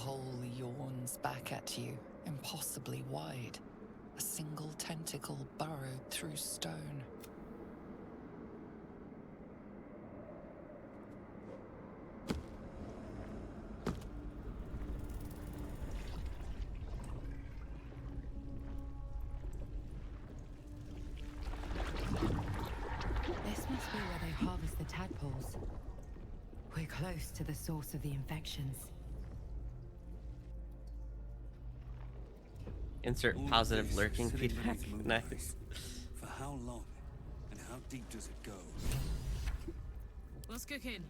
hole yawns back at you, impossibly wide. A single tentacle burrowed through stone. This must be where they harvest the tadpoles. We're close to the source of the infections. Insert positive lurking feedback. Nice. For how long? And how deep does it go? What's cooking?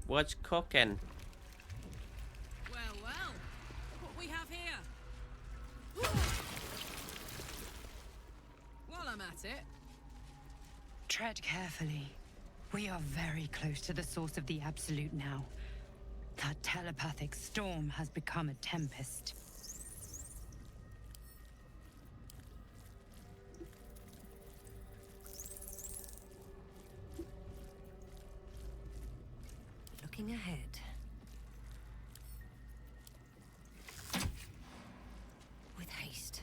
What's cooking? Well, well. What we have here? While I'm at it. Tread carefully. We are very close to the source of the Absolute now. That telepathic storm has become a tempest. Looking ahead. With haste.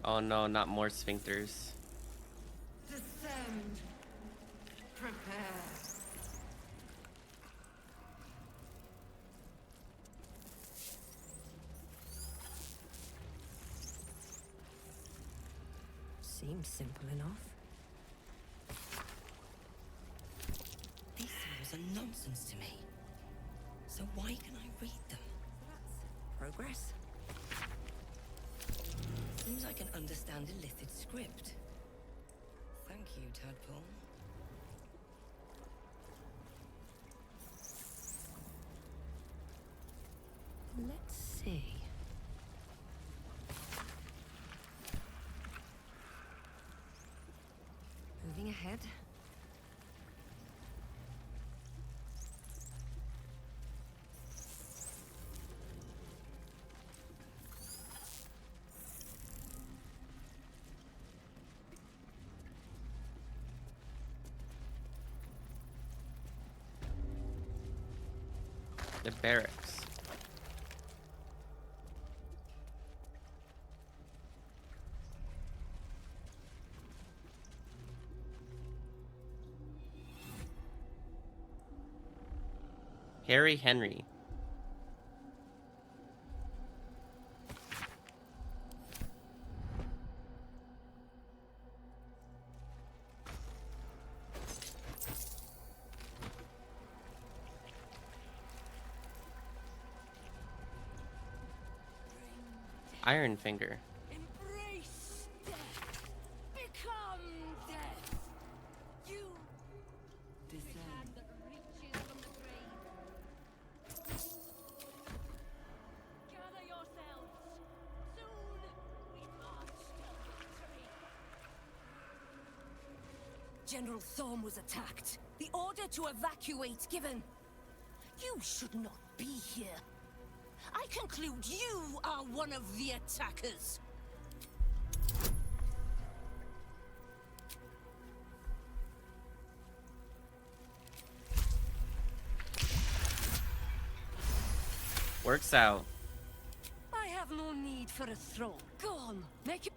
Oh no, not more sphincters. Descend. Prepare. Seems simple enough. These symbols are nonsense to me. So why can I read them? That's progress. Seems I can understand Illithid script. Thank you, Tadpole. Let's see. Moving ahead. The barracks. Harry Henry. Iron Finger. Embrace death. Become death. You. The hand that reaches from the grave. Gather yourselves. Soon we march to victory. General Thorn was attacked. The order to evacuate given. You should not be here. I conclude you are one of the attackers. Works out. I have no need for a throne. Go on, make it.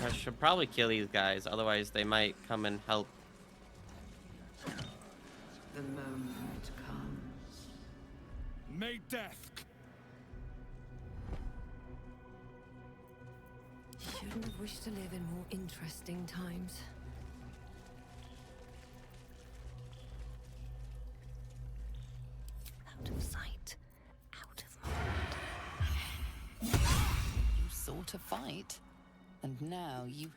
I should probably kill these guys, otherwise they might come and help. The moment comes. May death. Shouldn't have wished to live in more interesting times. Out of sight, out of mind. You sought a fight, and now you...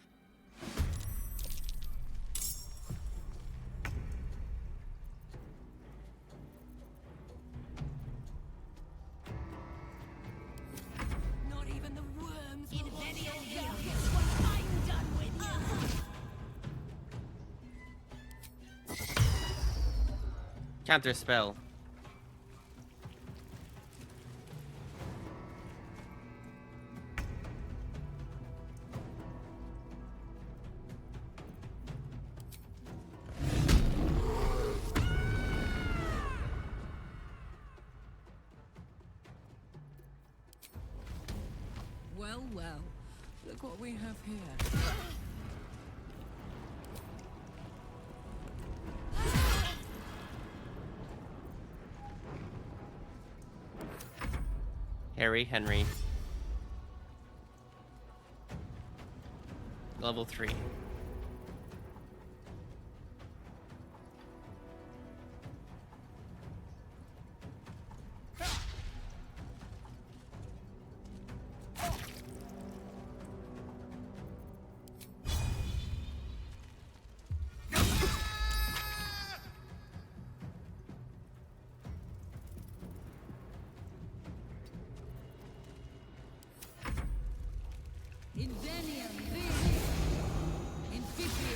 Counter spell. Well, well. Look what we have here. Henry. Level 3. Inveniam vidi. Infipi.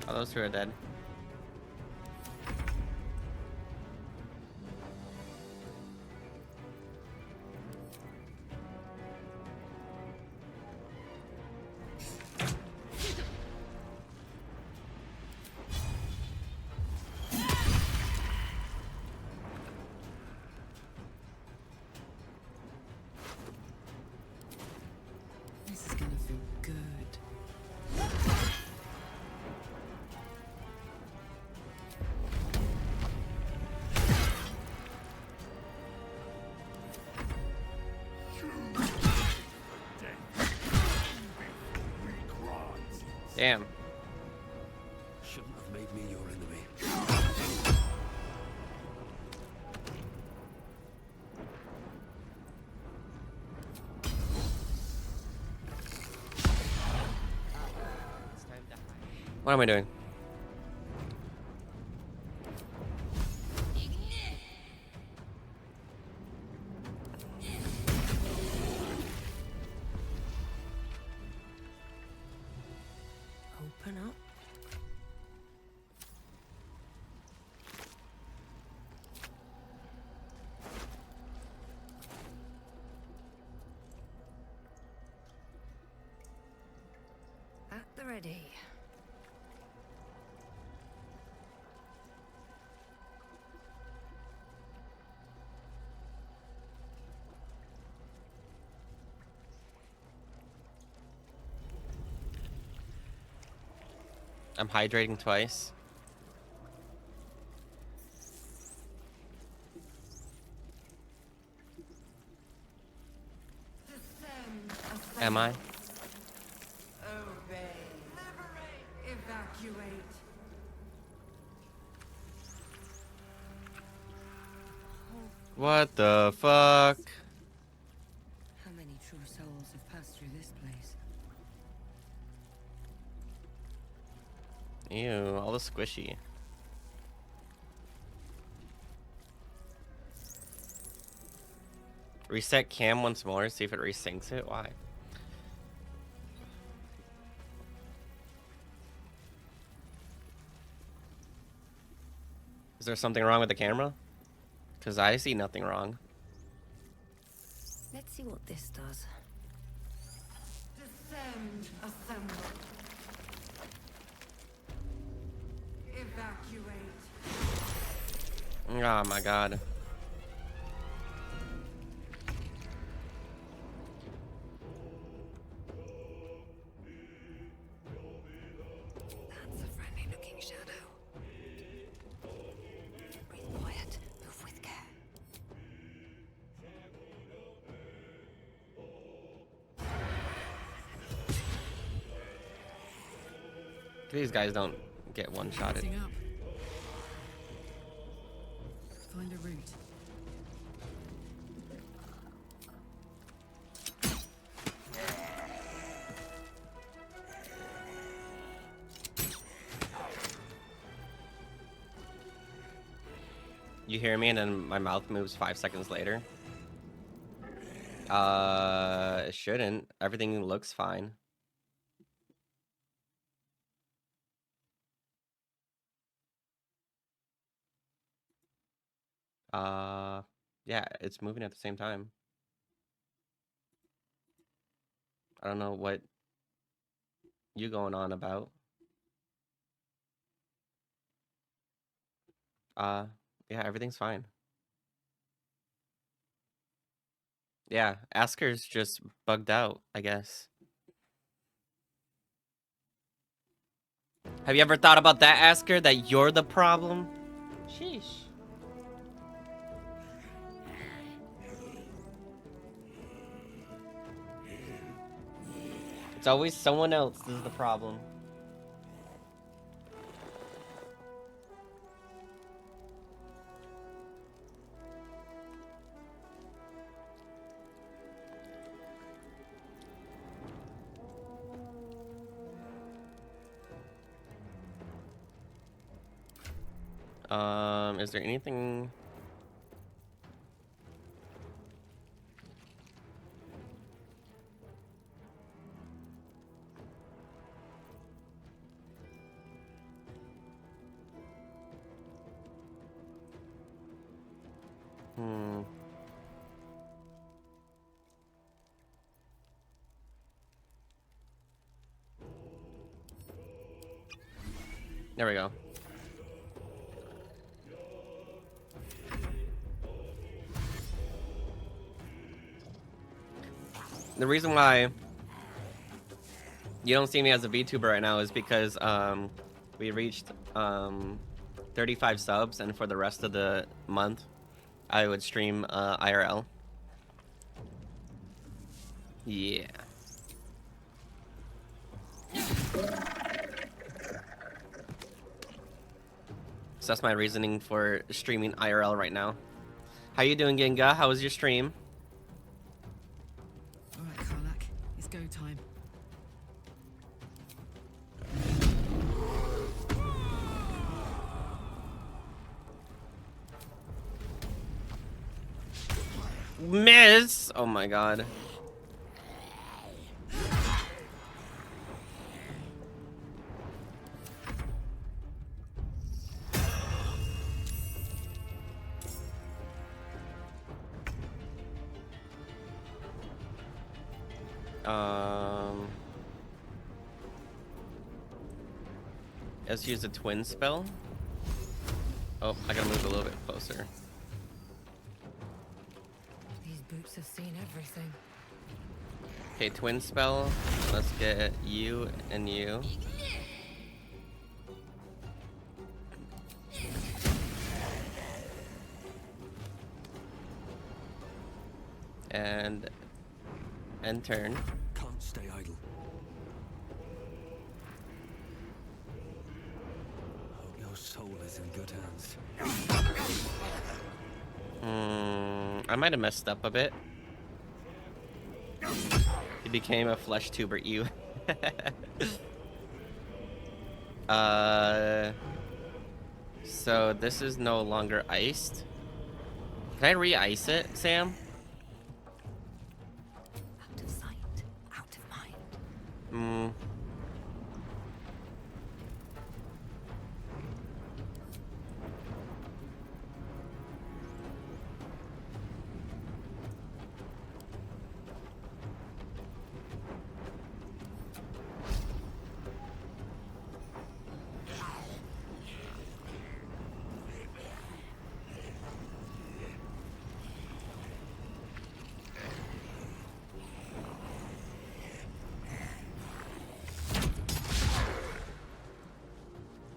Oh, those two are dead. This is gonna feel good. Damn. Shouldn't have made me your enemy. What am I doing? Open up. At the ready. I'm hydrating twice. Am I? Obey. Liberate. Evacuate. What the fuck? How many true souls have passed through this place? Ew, all the squishy. Reset cam once more, see if it resyncs it. Why? Is there something wrong with the camera? Because I see nothing wrong. Let's see what this does. Descend, assemble. Evacuate. Oh my god. That's a friendly looking shadow. Breathe quiet, move with care. These guys don't get one-shotted. Setting up. Find a route. You hear me and then my mouth moves 5 seconds later? It shouldn't. Everything looks fine. Yeah, it's moving at the same time. I don't know what you going on about. Yeah, everything's fine. Yeah, Asker's just bugged out, I guess. Have you ever thought about that, Asker? That you're the problem? Sheesh. It's always someone else is the problem. Is there anything? There we go. The reason why you don't see me as a VTuber right now is because we reached 35 subs, and for the rest of the month I would stream IRL. Yeah. So that's my reasoning for streaming IRL right now. How you doing, Genga? How was your stream? Alright, Karlak, it's go time. Miss! Oh my god. Let's use a twin spell. Oh, I gotta move a little bit closer. These boots have seen everything. Okay, twin spell. Let's get you and you. And end turn. Can't stay idle. Hope your soul is in good hands. I might have messed up a bit. He became a flesh tuber. You. So this is no longer iced. Can I re-ice it, Sam? Out of sight, out of mind.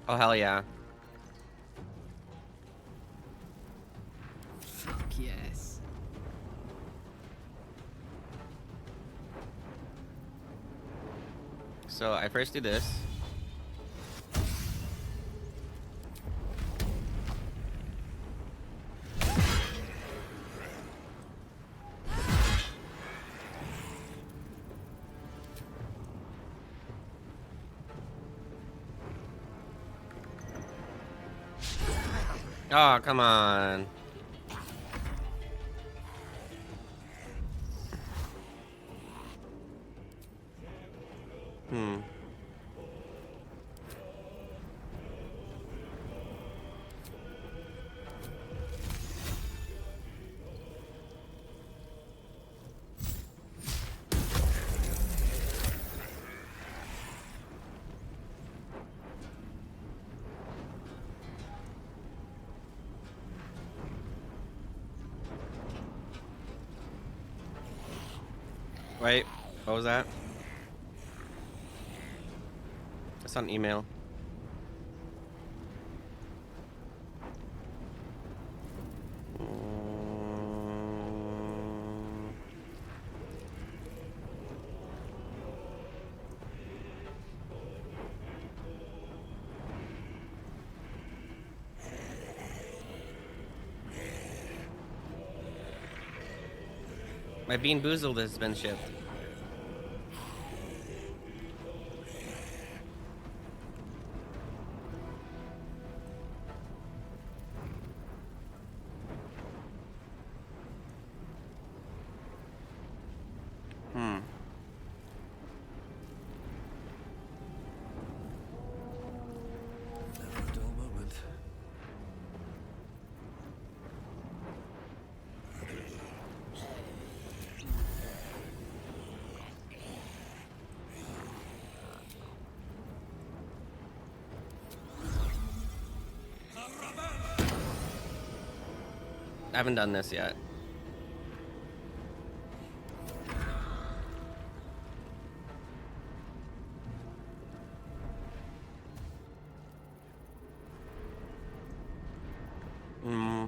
Oh, hell yeah. Fuck yes. So I first do this. Oh, come on. Hmm. Wait, what was that? That's on email. My Bean Boozled has been shipped. Hmm. Never a dull moment. I haven't done this yet. Hmm.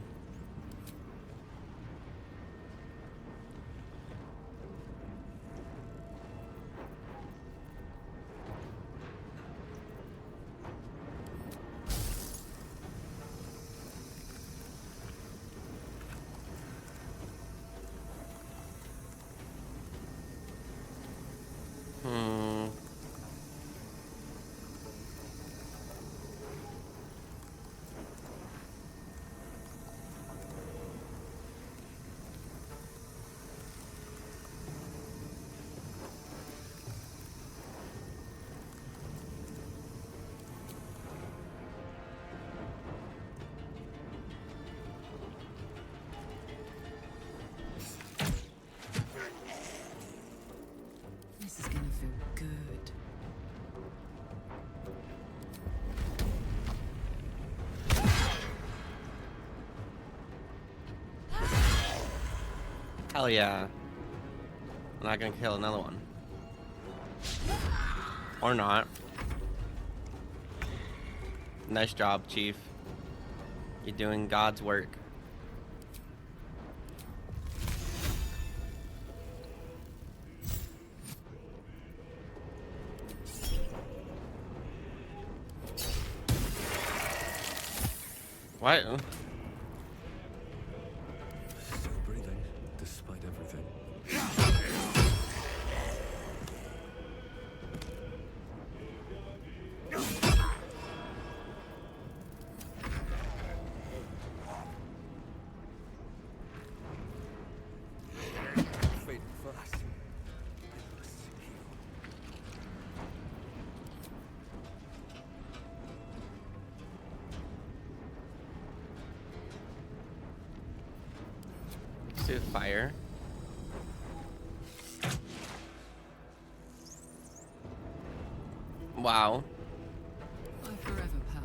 Hmm. This is gonna feel good. Hell yeah. I'm not gonna kill another one. Or not. Nice job, Chief. You're doing God's work. What? Still breathing, despite everything. Fading fast. I must heal. Let's do fire. Wow. Bye forever, pal.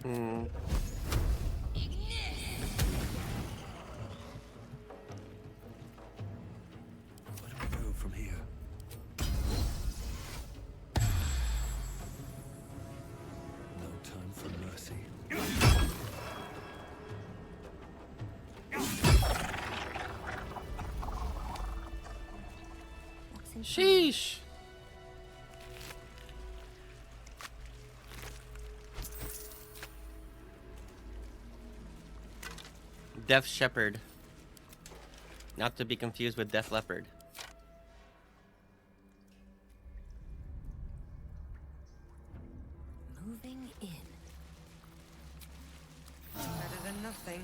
Hmm. Where do we go from here? No time for mercy. Sheesh. Death Shepherd. Not to be confused with Death Leopard. Moving in. Better than nothing.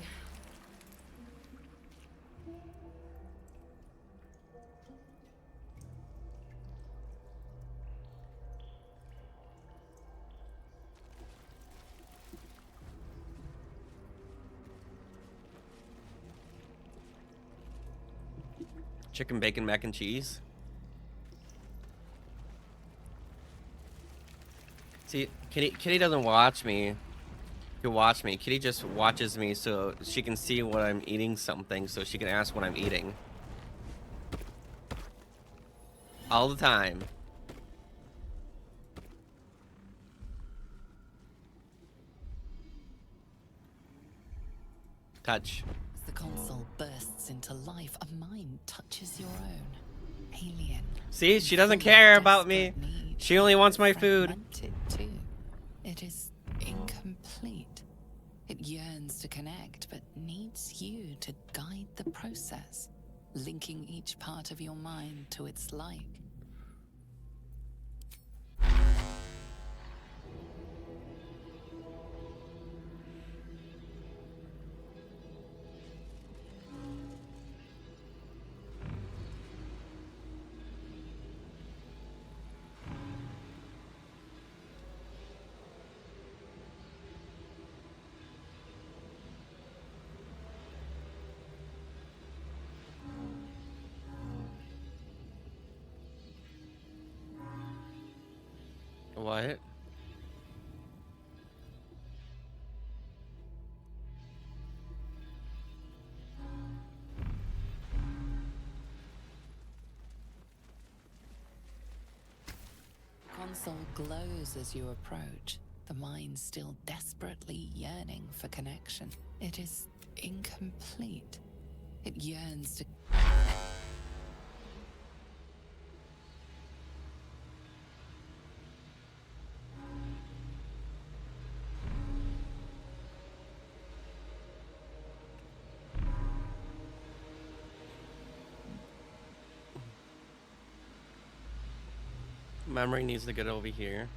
Chicken bacon mac and cheese. See, Kitty doesn't watch me. To watch me. Kitty just watches me so she can see what I'm eating something, so she can ask what I'm eating. All the time. Touch. As the console bursts into life, a mind touches your own. Alien. See, she doesn't full of care about me. desperate need, She only wants my food. fragmented too. It is incomplete. It yearns to connect, but needs you to guide the process, linking each part of your mind to its like. What? Console glows as you approach, the mind still desperately yearning for connection. It is incomplete. It yearns to... Memory needs to get over here.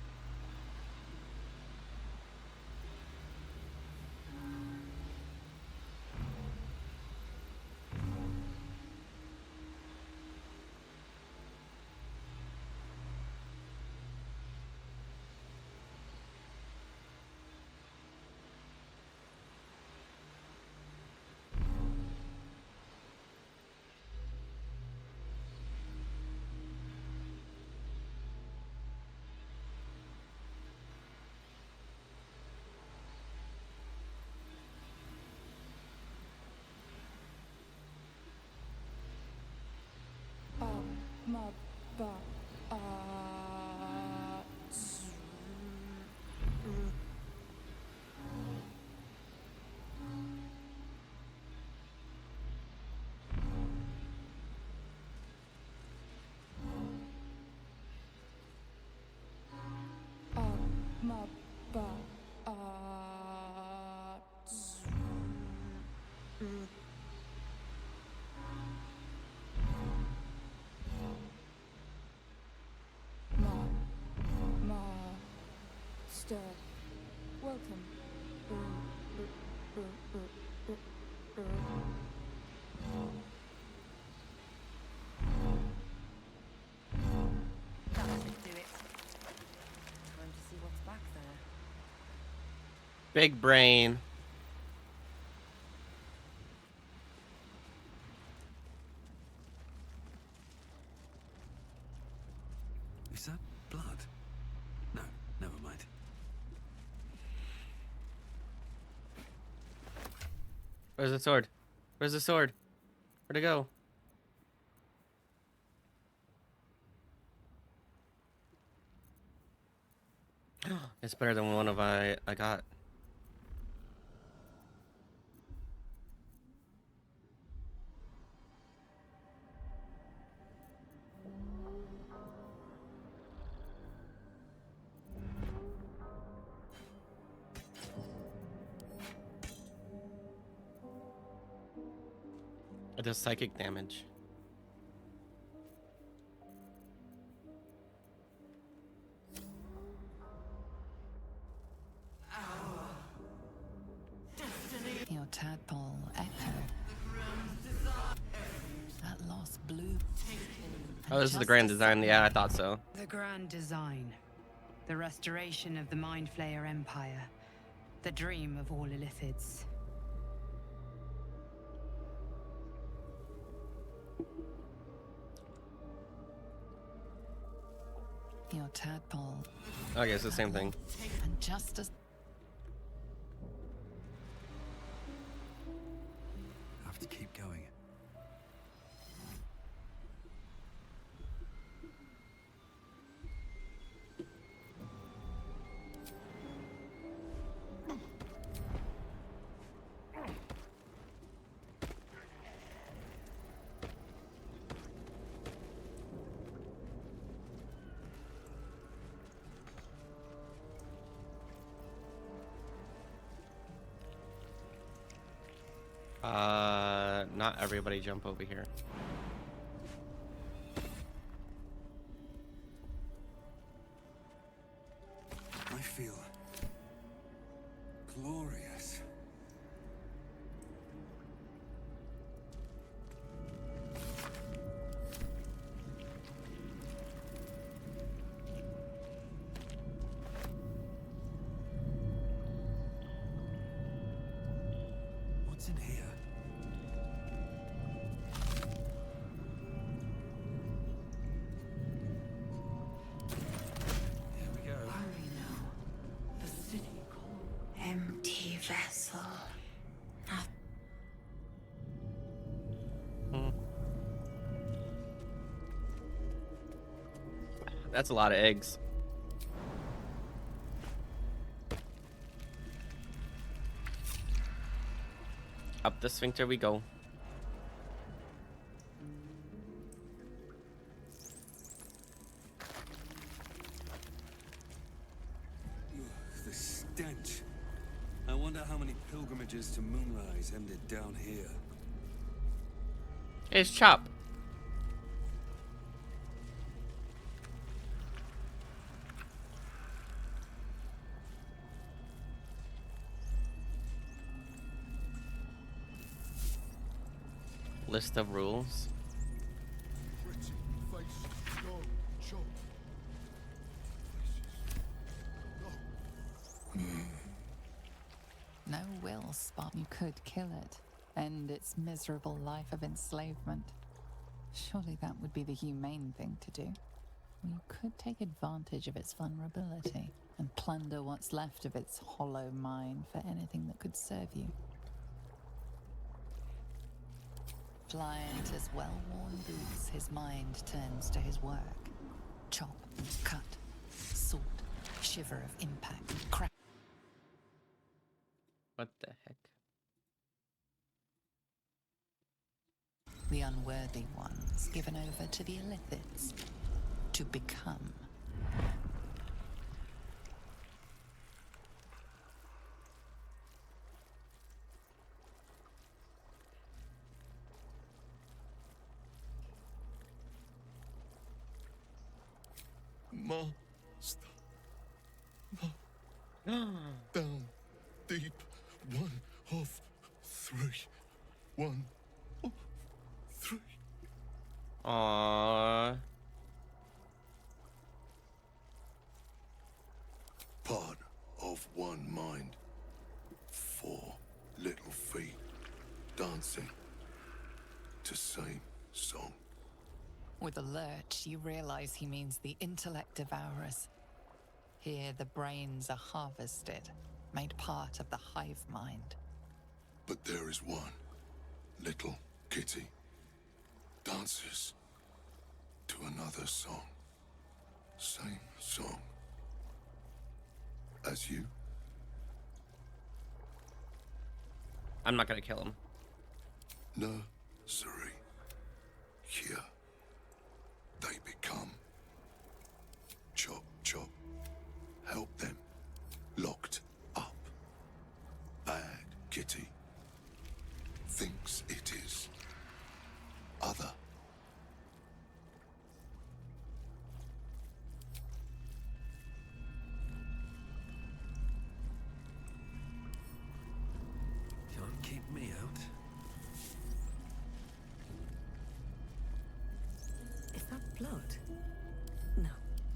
Welcome. That should do it. Time to see what's back there. Big brain. Is that blood? No, never mind. Where's the sword? Where's the sword? Where'd it go? It's better than one of I got. It does psychic damage. Your tadpole echo. That lost blue. Oh, this is the grand design. Yeah, I thought so. The grand design. The restoration of the Mind Flayer Empire. The dream of all Illithids. Your tadpole. Okay, it's the same thing. And just as Have to keep going. Not everybody jump over here. I feel glorious. What's in here? Here we go. Empty vessel. That's a lot of eggs. Up the sphincter we go. The stench. I wonder how many pilgrimages to Moonrise ended down here. It's Chop. List of rules. no will spot, you could kill it, end its miserable life of enslavement. Surely that would be the humane thing to do. You could take advantage of its vulnerability and plunder what's left of its hollow mind for anything that could serve you. Pliant as well-worn boots, his mind turns to his work. Chop, cut, sort, shiver of impact, crack. What the heck? The unworthy ones given over to the Illithids to become. Master. Down deep. 1 of 3. 1 of 3. Aww. Part of one mind. 4 little feet dancing to same song. With a lurch, you realize he means the intellect devourers. Here, the brains are harvested, made part of the hive mind. But there is one little kitty dances to another song. Same song as you. I'm not gonna kill him. Nursery. Here they become. Chop, chop. Help them. Locked up. Bad kitty. Thinks it is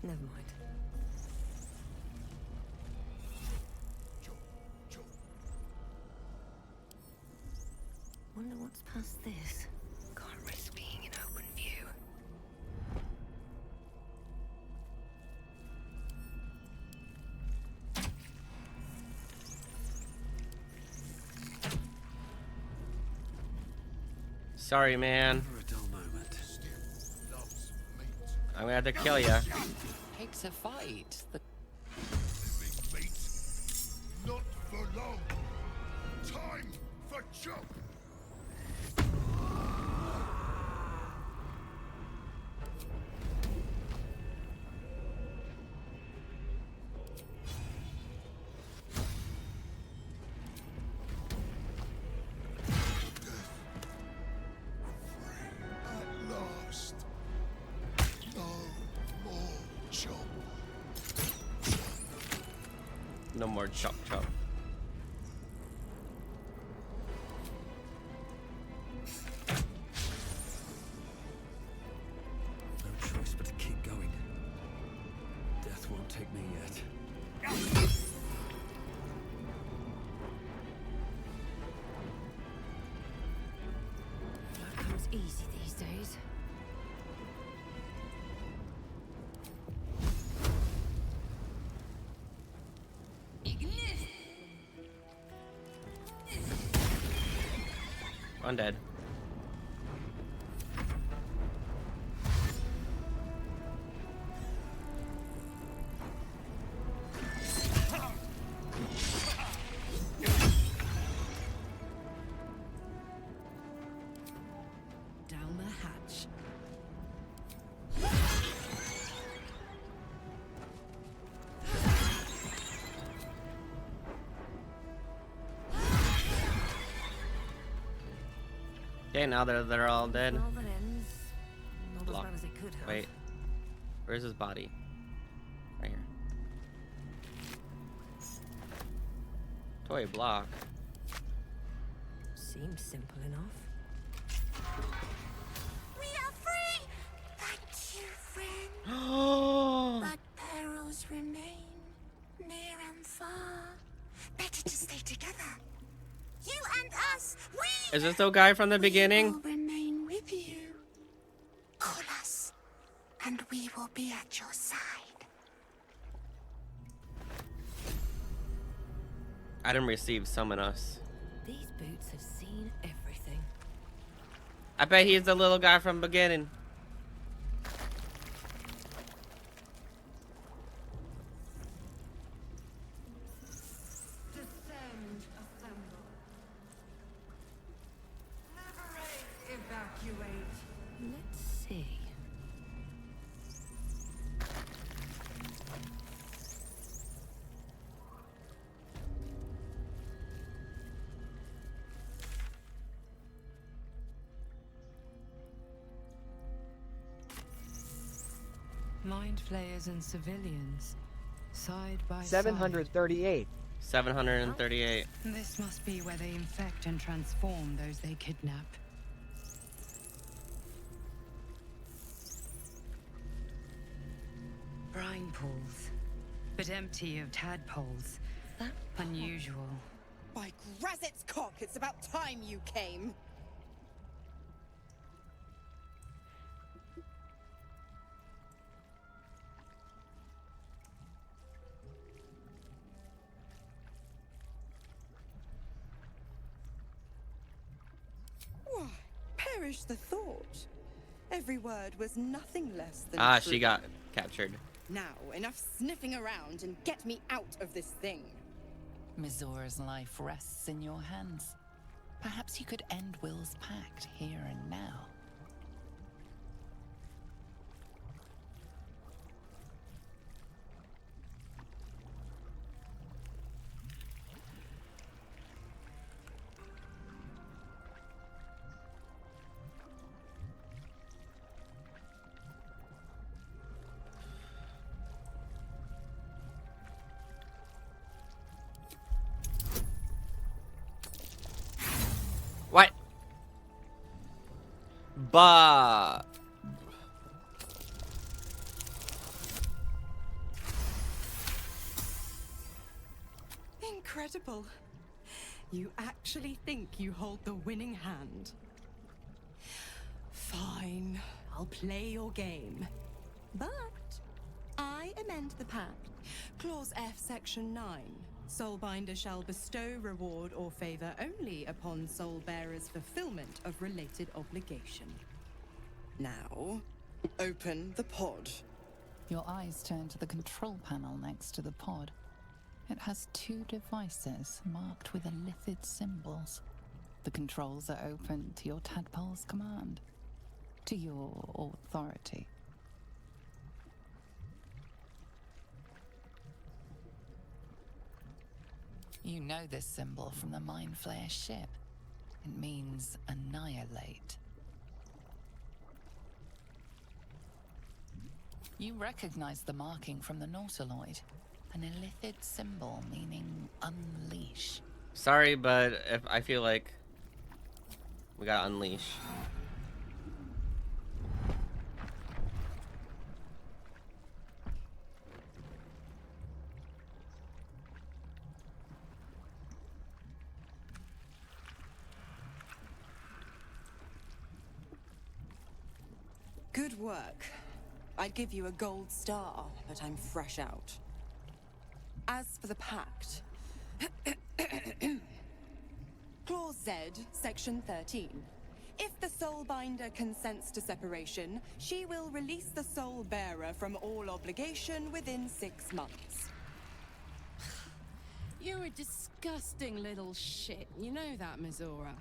Never mind. Wonder what's past this. Can't risk being in open view. Sorry, man. For a dull moment. I'm gonna have to kill ya. Takes a fight. The Not for long. Time for chop. At last. No more chop. No more chop chop. No choice but to keep going. Death won't take me yet. That comes easy these days. Undead. Down the hatch. Okay, now they're all dead. Well, that ends. Not as Block. bad as it could have. Wait. Where's his body? Right here. Toy block. Seems simple enough. We are free! Thank you, friend. Oh! But perils remain, near and far. Better to stay together. You and us, we Is this the guy from the beginning? will remain with you. Call us, and we will be at your side. Item received, summon us. These boots have seen everything. I bet he's the little guy from beginning. Descend, assemble. Liberate, evacuate. Let's see. Mind flayers and civilians, side by side. 738. 738. This must be where they infect and transform those they kidnap. Brine pools, but empty of tadpoles. Unusual. By Grazit's cock, it's about time you came. Why, perish the thought. Every word was nothing less than Ah, true. she got captured. Now, enough sniffing around and get me out of this thing. Mizora's life rests in your hands. Perhaps you could end Will's pact here and now. What? Bah. Incredible. You actually think you hold the winning hand. Fine, I'll play your game. But I amend the pact. Clause F, Section 9. Soulbinder shall bestow reward or favor only upon soul bearers' fulfillment of related obligation. Now, open the pod. Your eyes turn to the control panel next to the pod. It has 2 devices marked with illithid symbols. The controls are open to your tadpole's command, to your authority. You know this symbol from the Mind Flayer ship. It means annihilate. You recognize the marking from the Nautiloid, an illithid symbol meaning unleash. Sorry, but if I feel like we gotta unleash. Good work. I'd give you a gold star, but I'm fresh out. As for the pact, Clause Z, Section 13. If the Soulbinder consents to separation, she will release the Soul Bearer from all obligation within 6 months. You're a disgusting little shit. You know that, Mizora.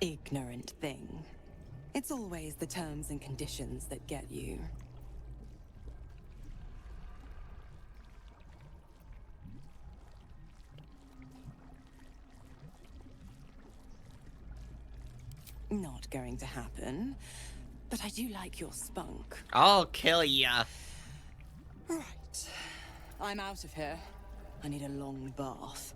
Ignorant thing. It's always the terms and conditions that get you. Not going to happen, but I do like your spunk. I'll kill ya. Right. I'm out of here. I need a long bath.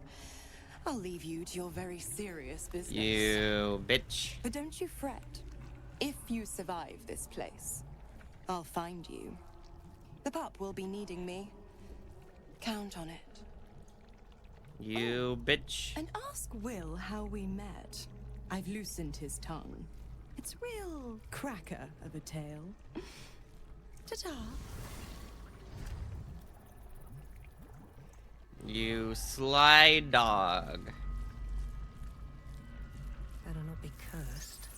I'll leave you to your very serious business. You bitch. But don't you fret. If you survive this place, I'll find you. The pup will be needing me. Count on it. You bitch. And ask Will how we met. I've loosened his tongue. It's real cracker of a tale. Ta-ta. You sly dog. Better not be cursed.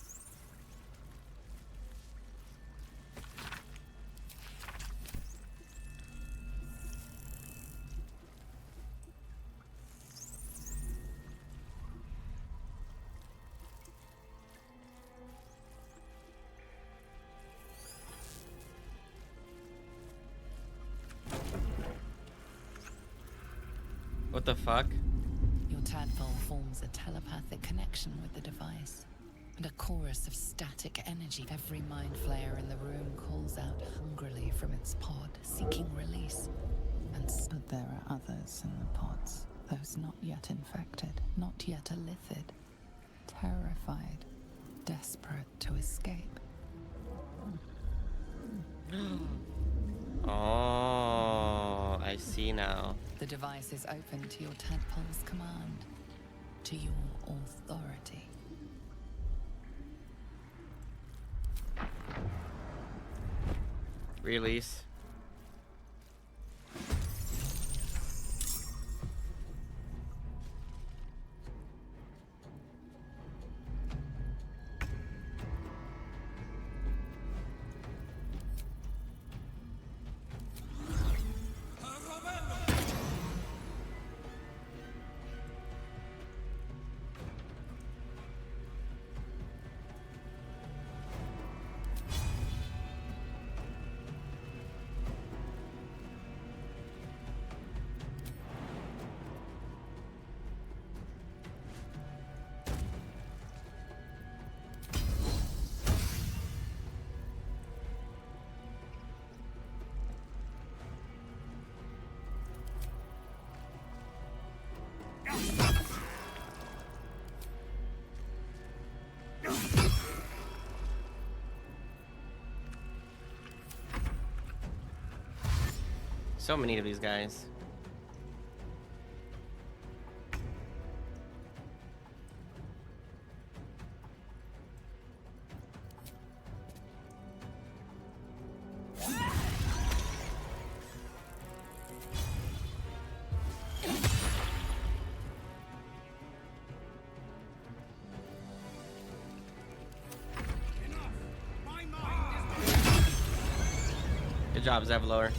What the fuck? Your tadpole forms a telepathic connection with the device, and a chorus of static energy. Every mind flayer in the room calls out hungrily from its pod, seeking release. But there are others in the pods, those not yet infected, not yet illithid, terrified, desperate to escape. Oh, I see now. The device is open to your tadpole's command, to your authority. Release. So many of these guys. job, Zevlor.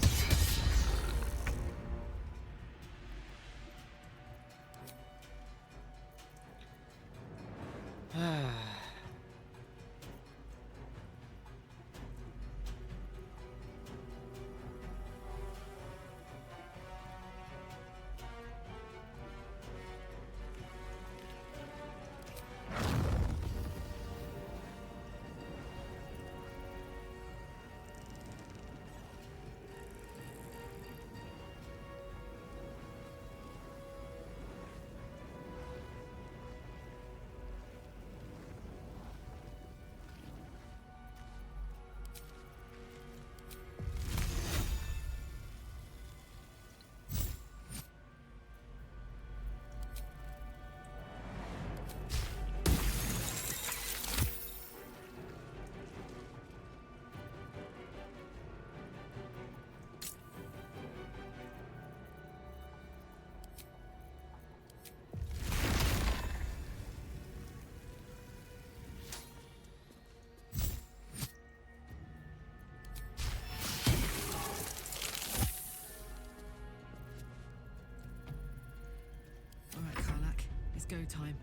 Go time.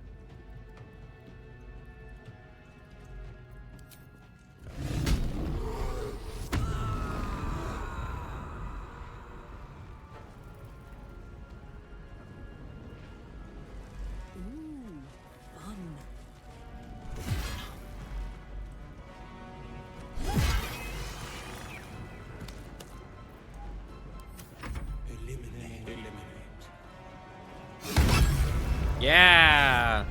Yeah.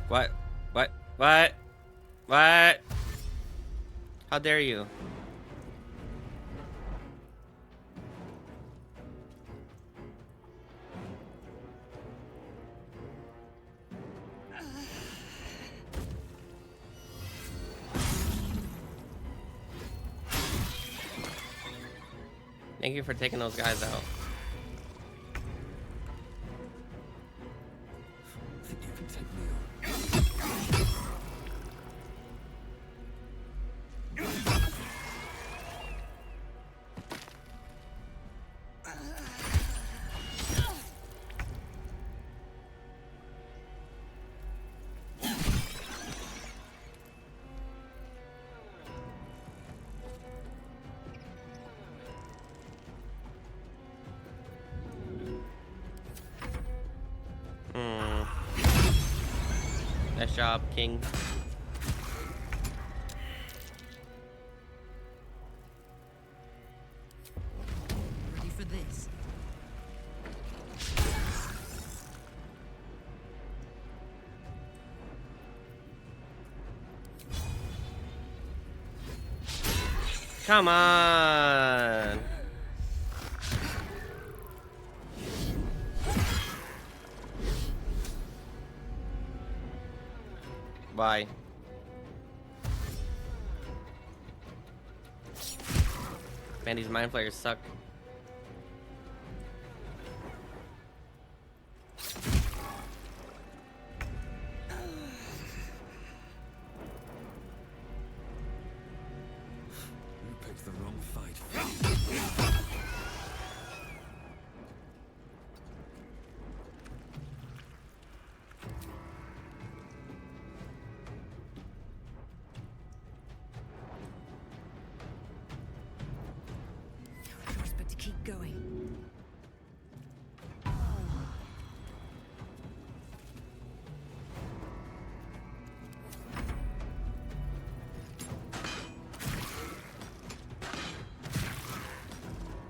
What? What? What? What? How dare you? Thank you for taking those guys out. Think you can take me on? Nice job, King. Ready for this? Come on. Bye. Man, these mind flayers suck. You picked the wrong fight. No choice but to keep going.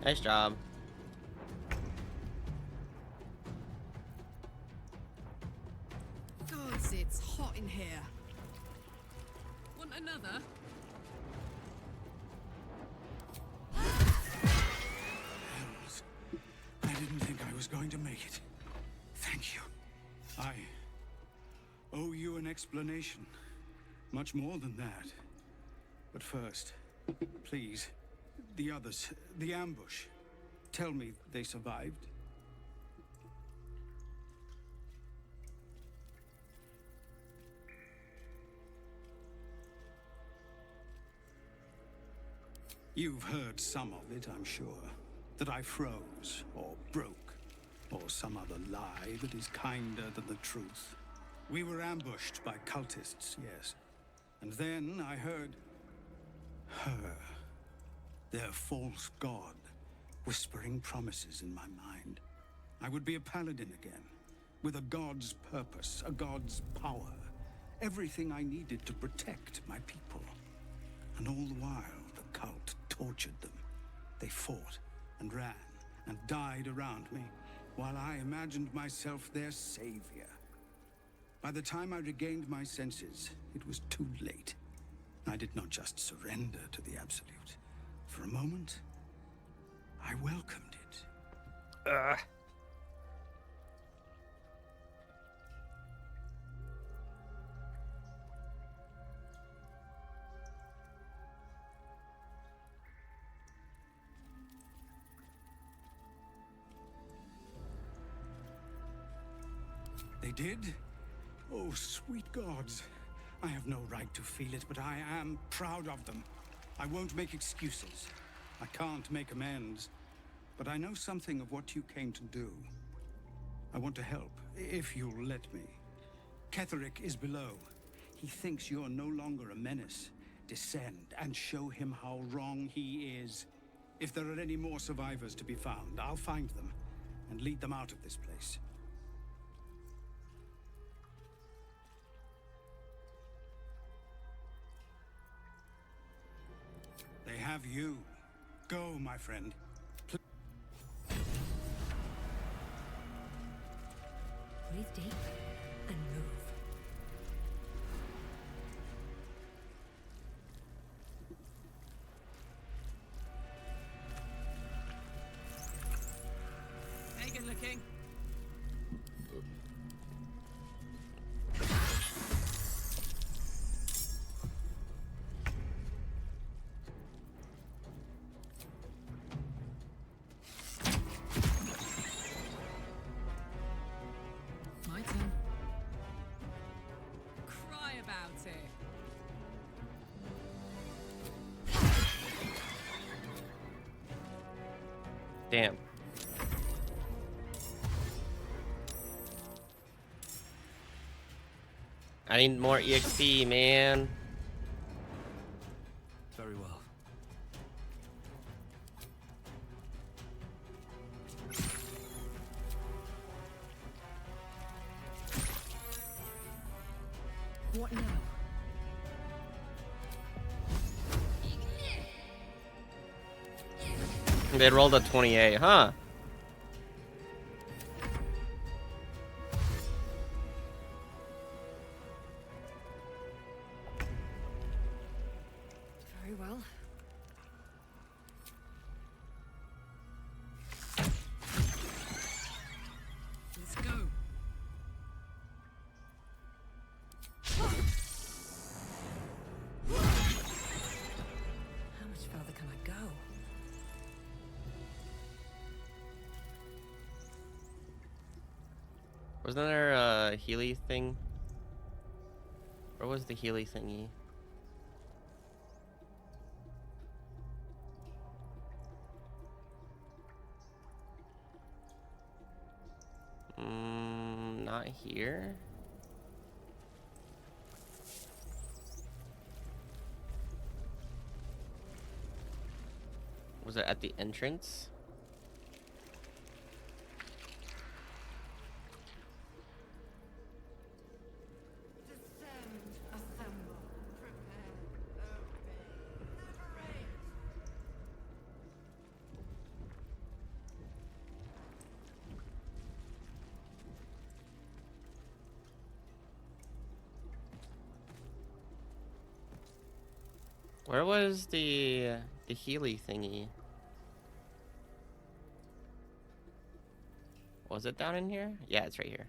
Nice job. Gods, it's hot in here. Want another? Hells. I didn't think I was going to make it. Thank you. I owe you an explanation. Much more than that. But first, please, the others, the ambush. Tell me they survived. You've heard some of it, I'm sure. That I froze, or broke, or some other lie that is kinder than the truth. We were ambushed by cultists, yes. And then I heard her, their false god, whispering promises in my mind. I would be a paladin again, with a god's purpose, a god's power. Everything I needed to protect my people. And all the while, the cult tortured them. They fought and ran and died around me, while I imagined myself their savior. By the time I regained my senses, it was too late. I did not just surrender to the Absolute. For a moment, I welcomed it. Ugh. They did? Oh, sweet gods. I have no right to feel it, but I am proud of them. I won't make excuses. I can't make amends. But I know something of what you came to do. I want to help, if you'll let me. Kethric is below. He thinks you're no longer a menace. Descend and show him how wrong he is. If there are any more survivors to be found, I'll find them and lead them out of this place. They have you. Go, my friend. Breathe deep and move. Hey, good looking. My turn. Cry about it. Damn. I need more EXP, man. Very well. What now? They rolled a 28, huh? Very well. Let's go. How much further can I go? Wasn't there a Healy thing? Where was the Healy thingy? Not here. Was it at the entrance? Where was the Healy thingy? Was it down in here? Yeah, it's right here.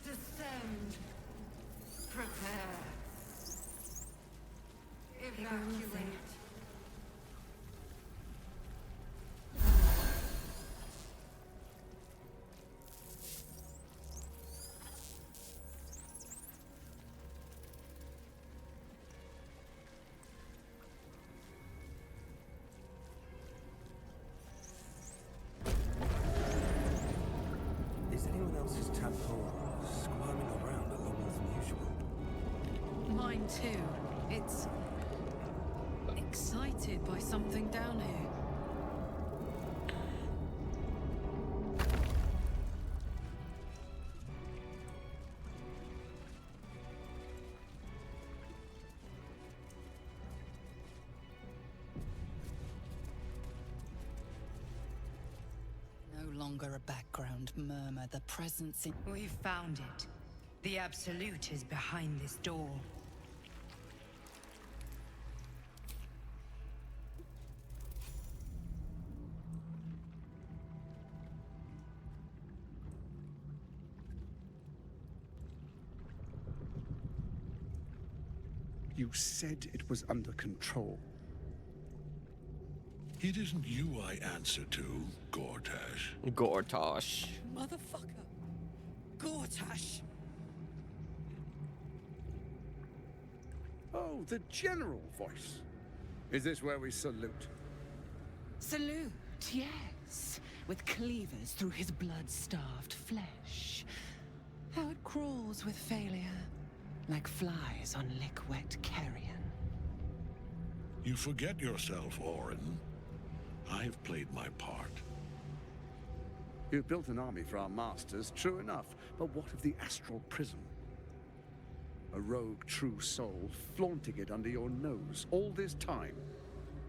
Descend. Prepare. Evacuate. too. It's excited by something down here. No longer a background murmur, the presence in... We've found it. The Absolute is behind this door. You said it was under control. It isn't you I answer to, Gortash. Gortosh. Motherfucker. Gortash. Oh, the general voice. Is this where we salute? Salute, yes. With cleavers through his blood-starved flesh. How it crawls with failure. Like flies on lick-wet carrion. You forget yourself, Orin. I have played my part. You've built an army for our masters, true enough. But what of the astral prism? A rogue true soul flaunting it under your nose all this time.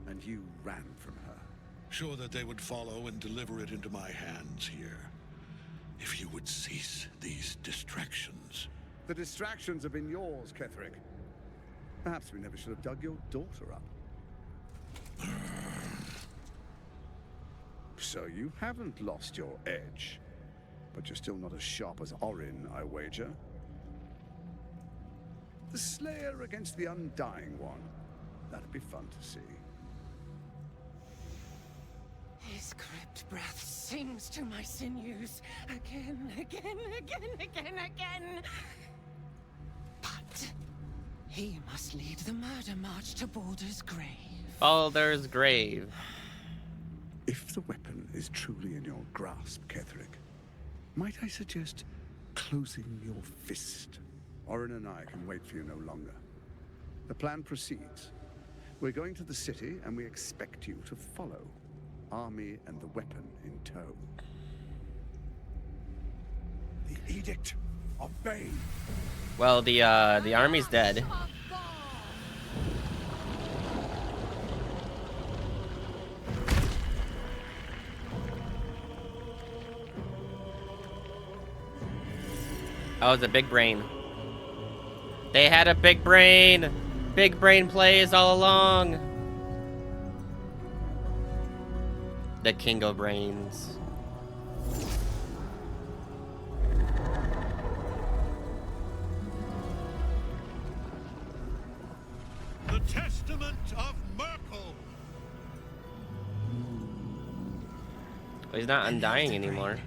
And you ran from her. Sure that they would follow and deliver it into my hands here. If you would cease these distractions. The distractions have been yours, Kethric. Perhaps we never should have dug your daughter up. So you haven't lost your edge. But you're still not as sharp as Orin, I wager. The Slayer against the Undying One. That'd be fun to see. His crypt breath sings to my sinews. Again, again, again, again, again. But he must lead the murder march to Baldur's grave. Baldur's grave. If the weapon is truly in your grasp, Kethric, might I suggest closing your fist? Orin and I can wait for you no longer. The plan proceeds. We're going to the city, and we expect you to follow. Army and the weapon in tow. The Edict of Bane. Well, the army's dead. Oh, it's a big brain. They had a big brain. Big brain plays all along. The king of brains. The Testament of Merkel. Well, he's not undying anymore.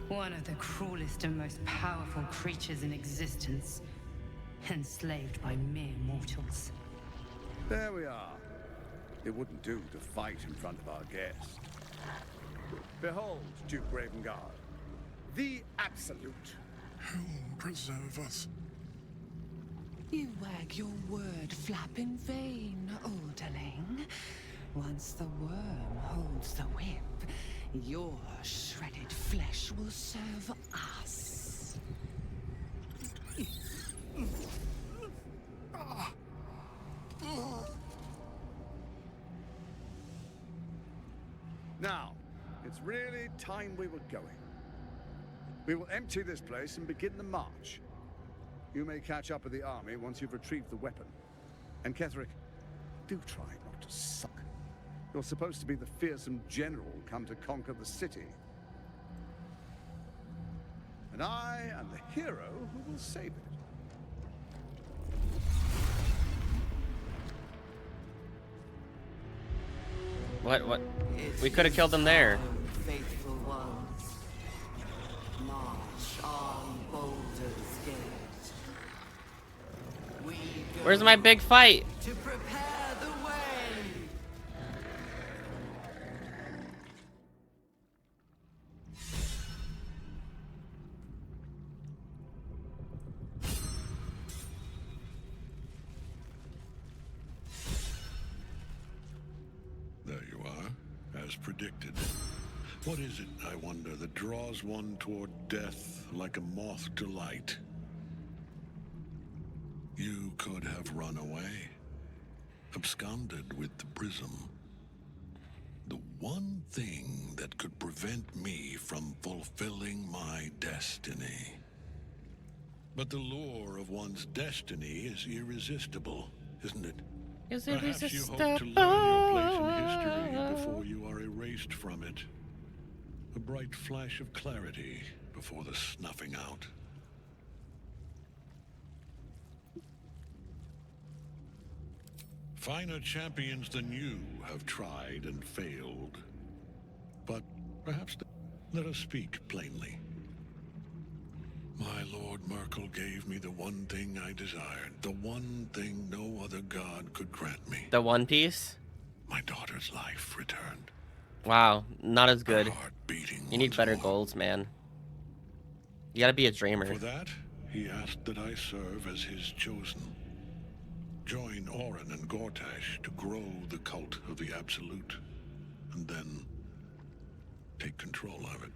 One of the cruelest and most powerful creatures in existence. Enslaved by mere mortals. There we are. It wouldn't do to fight in front of our guest. Behold, Duke Ravengard. The Absolute. Who preserve us? You wag your word flap in vain, olderling. Once the worm holds the whip, your shredded flesh will serve us. Now, it's really time we were going. We will empty this place and begin the march. You may catch up with the army once you've retrieved the weapon. And Kethric, do try not to suck. You're supposed to be the fearsome general come to conquer the city. And I am the hero who will save it. What? We could have killed him there. Faithful ones, march on Baldur's Gate. We go Where's my big fight? to prepare the way. as predicted. What is it, I wonder, that draws one toward death like a moth to light? You could have run away, absconded with the prism. The one thing that could prevent me from fulfilling my destiny. But the lure of one's destiny is irresistible, isn't it? Is Perhaps you hope to learn your place in history before you are erased from it. A bright flash of clarity before the snuffing out. Finer champions than you have tried and failed. But perhaps let us speak plainly. My Lord Merkel gave me the one thing I desired, the one thing no other god could grant me. The One Piece? My daughter's life returned. Wow, not as good. Heart beating You need once better more. goals, man. You gotta be a dreamer. For that, he asked that I serve as his chosen. Join Orin and Gortash to grow the cult of the Absolute, and then take control of it.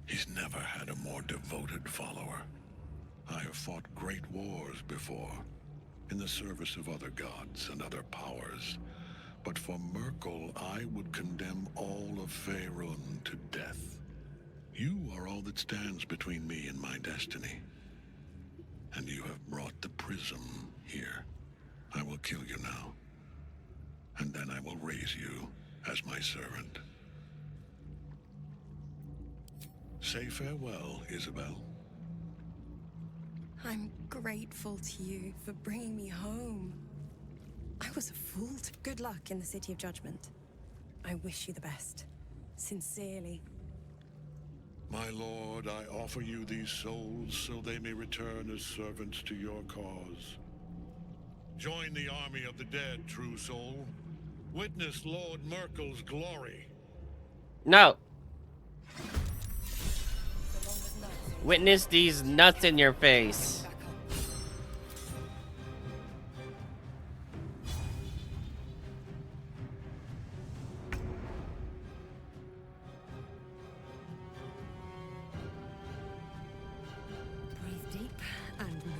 He's never had a more devoted follower. I have fought great wars before, in the service of other gods and other powers. But for Merkel, I would condemn all of Faerun to death. You are all that stands between me and my destiny. And you have brought the prism here. I will kill you now. And then I will raise you as my servant. Say farewell, Isabel. I'm grateful to you for bringing me home. I was a fool to... Good luck in the City of Judgment. I wish you the best. Sincerely. My lord, I offer you these souls so they may return as servants to your cause. Join the army of the dead, true soul. Witness Lord Merkel's glory. No. Witness these nuts in your face. Breathe deep and move.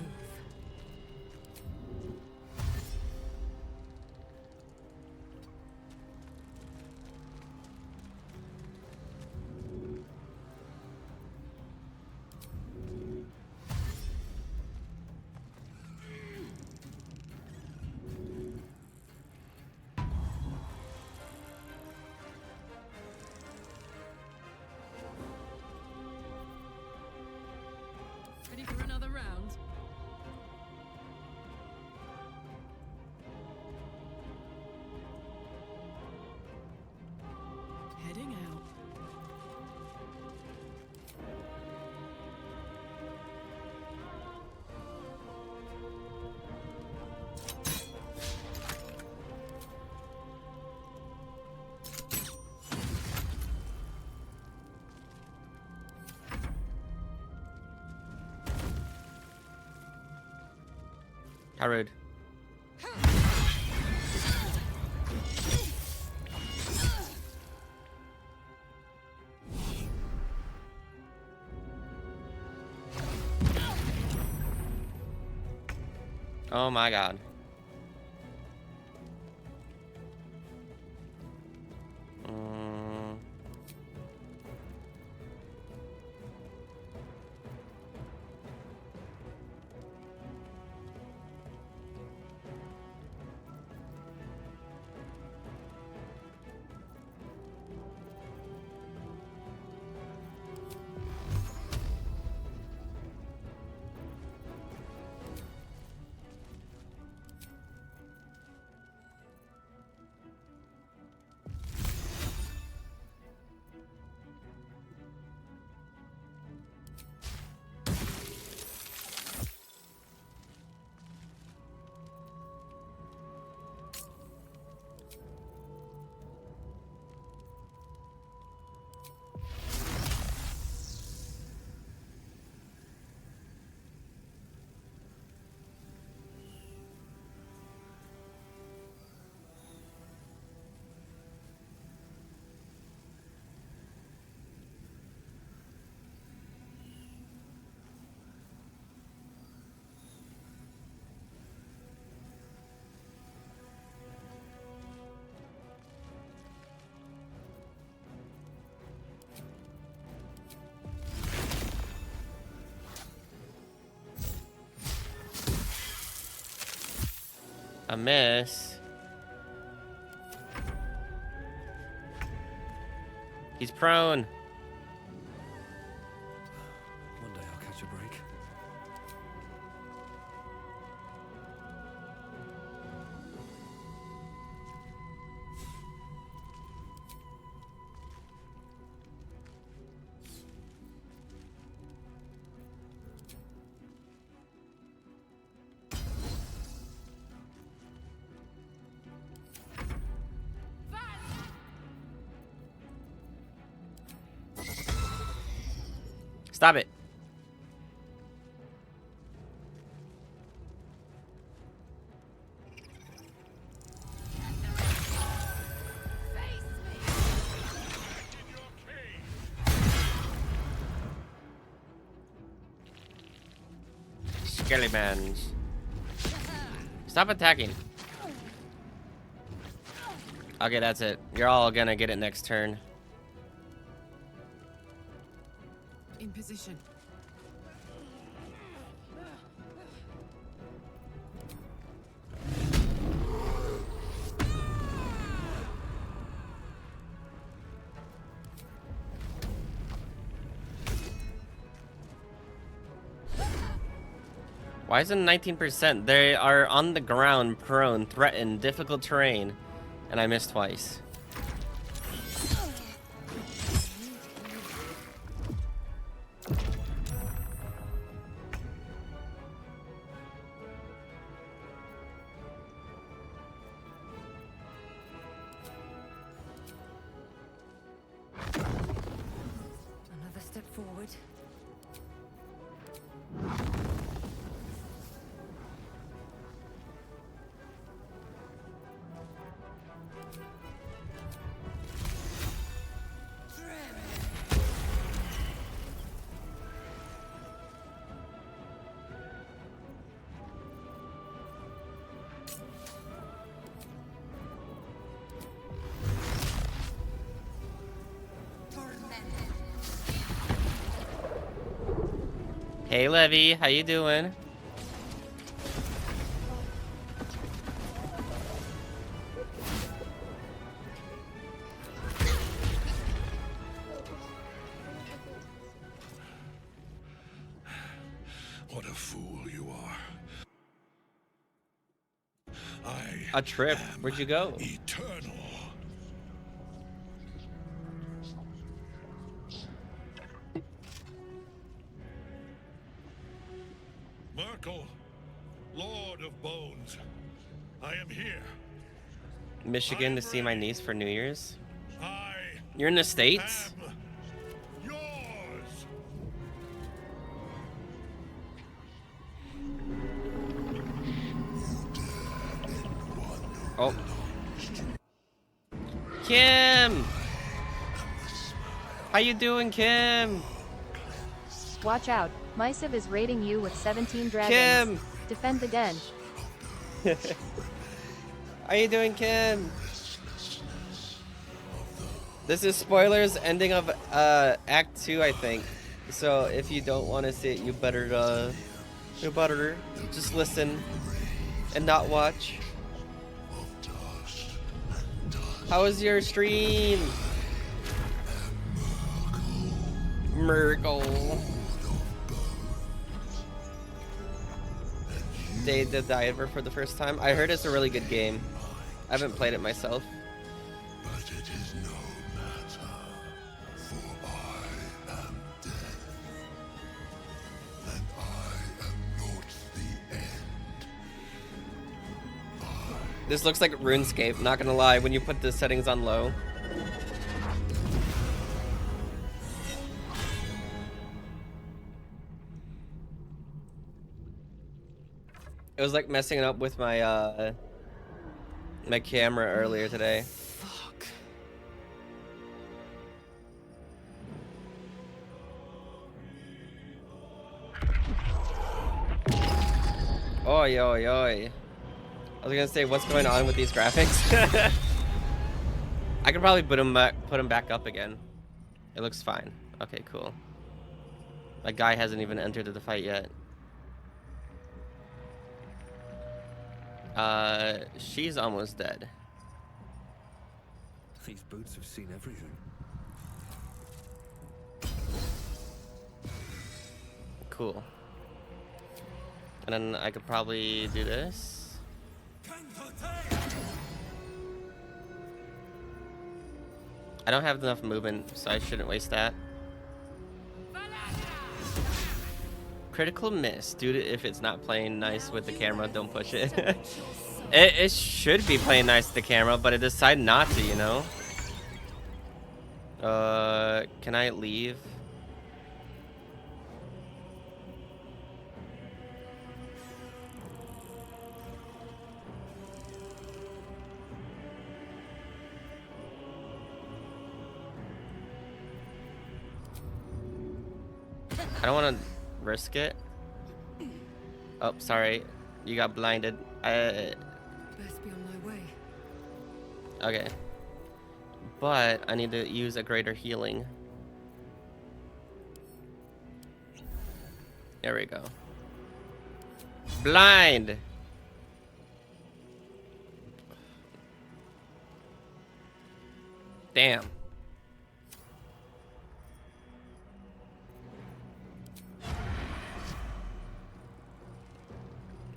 Ready for another round? Heading out. How rude. Oh my god. A miss. He's prone. One day I'll catch a break. Stop it. Skellimans. Stop attacking. Okay, that's it. You're all gonna get it next turn. In position. Why is it 19%? They are on the ground, prone, threatened, difficult terrain. And I missed twice. Another step forward. Hey Levy, how you doing? What a fool you are. A trip. Where'd you go? Eternal. Merkel, Lord of Bones, I am here. Michigan to see my niece for New Year's. I You're in the States? am yours. Oh. Kim! How you doing, Kim? Watch out. Mysiv is raiding you with 17 dragons. Kim! Defend the den. How you doing, Kim? This is spoilers ending of Act 2, I think. So if you don't want to see it, you better just listen and not watch. How was your stream? Merkel. Day the Diver for the first time. I heard it's a really good game. I haven't played it myself. But it is no matter, for I am dead. And I am not the end. This looks like RuneScape, not gonna lie, when you put the settings on low. It was like messing up with my my camera earlier today. Fuck. Oi, oi, oi. I was gonna say, what's going on with these graphics? I could probably put them back up again. It looks fine. Okay, cool. That guy hasn't even entered the fight yet. She's almost dead. These boots have seen everything. Cool. And then I could probably do this. I don't have enough movement, so I shouldn't waste that. Critical miss. Dude, if it's not playing nice with the camera, don't push it. It should be playing nice with the camera, but it decided not to, you know? Can I leave? I don't want to risk it. Oh, sorry. You got blinded. Best be on my way. Okay. But I need to use a greater healing. There we go. Blind! Damn.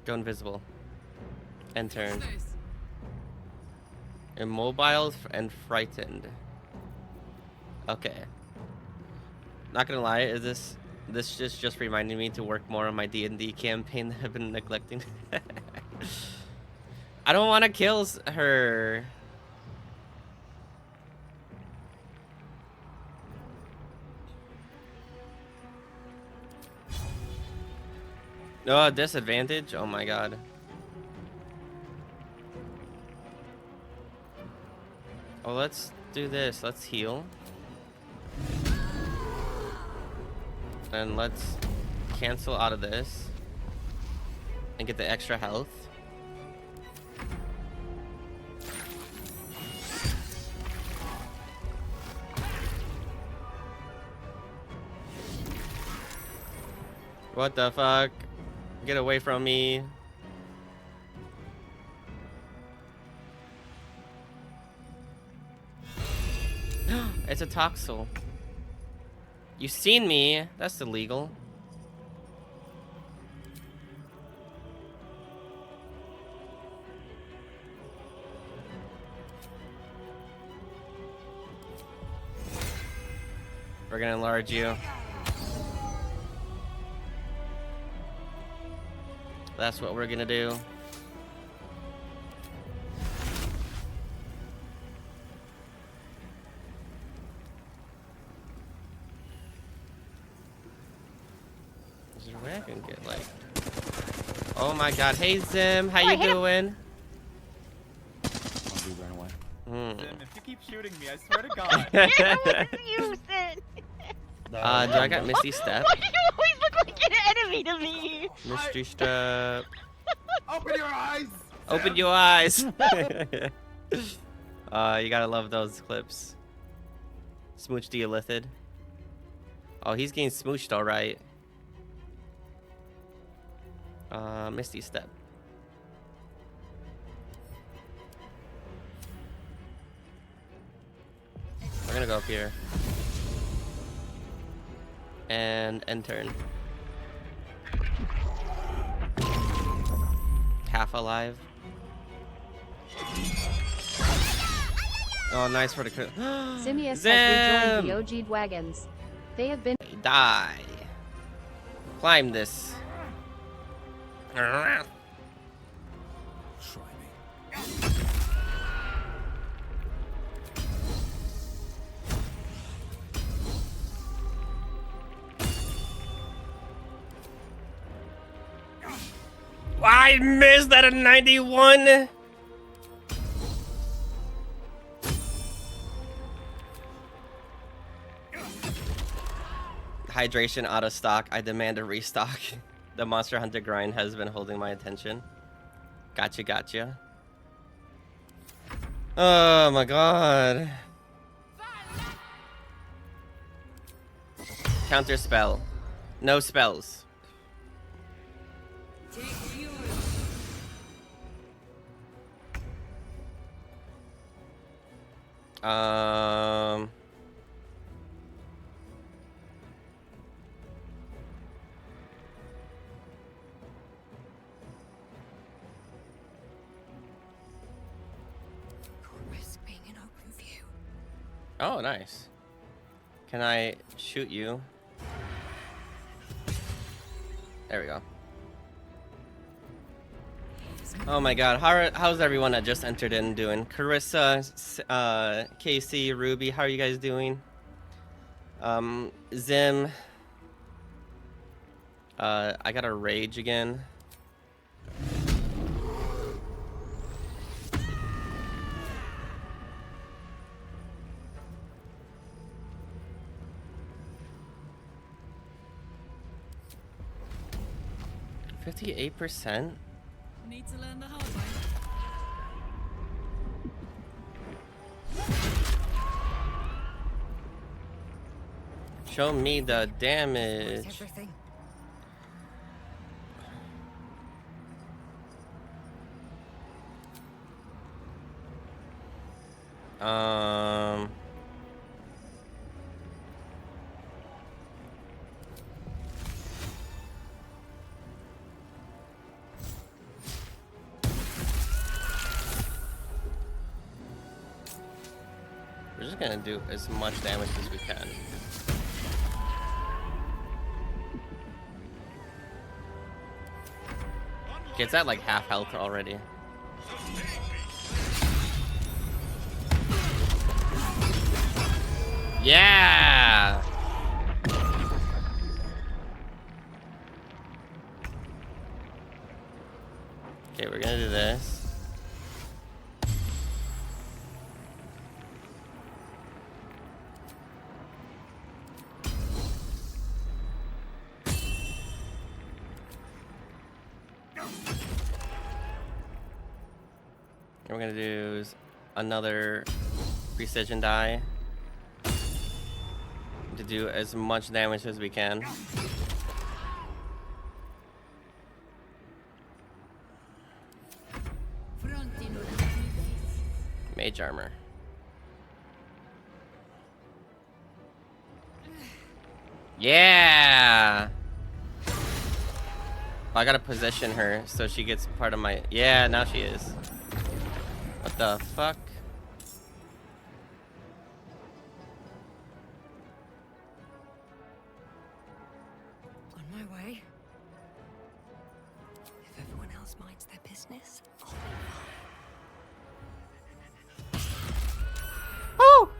Go invisible. And turn. Immobile and frightened. Okay. Not gonna lie, this just reminded me to work more on my D&D campaign that I've been neglecting. I don't want to kill her. No, disadvantage? Oh my god. Oh, let's do this. Let's heal. And let's cancel out of this. And get the extra health. What the fuck? Get away from me. It's a Toxel. You seen me. That's illegal. We're gonna enlarge you. That's what we're gonna do. Is there a way I can get like... Oh my god, hey Zim, how you doing? Ran away. Zim, if you keep shooting me, I swear to God. It was you, Sin. Do I got Misty Step? Why do you always look like an enemy to me? Misty Step. Open your eyes! Open your eyes! You gotta love those clips. Smooch Deolithid. Oh, he's getting smooched alright. Misty Step. We're gonna go up here. And end turn. Half alive. Oh, nice for the crit. Simius has rejoined the OG'd wagons. They have been... Die. Climb this. Try me. I missed that at 91. Hydration out of stock. I demand a restock. The Monster Hunter grind has been holding my attention. Gotcha, gotcha. Oh my god. Counter spell. No spells. Risk being in open view. Oh, nice. Can I shoot you? There we go. Oh my god, how's everyone that just entered in doing? Carissa, Casey, Ruby, how are you guys doing? Zim. I got a rage again. $58%? Need to learn the hard way. Show me the damage. Everything. We're just gonna do as much damage as we can. Okay, it's at like half health already. Yeah! Okay, we're gonna do this. And we're gonna do another precision die to do as much damage as we can. Mage armor. Yeah! I gotta position her so she gets part of my... Yeah, now she is. What the fuck? On my way. If everyone else minds their business, I'll be fine. Oh!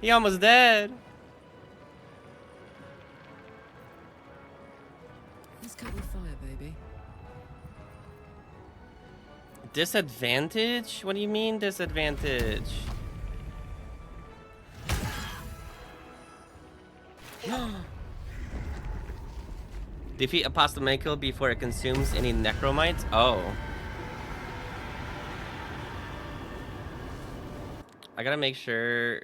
He almost dead. Let's cut with fire, baby. Disadvantage? What do you mean disadvantage? Defeat Apostomako before it consumes any necromites? Oh. I gotta make sure...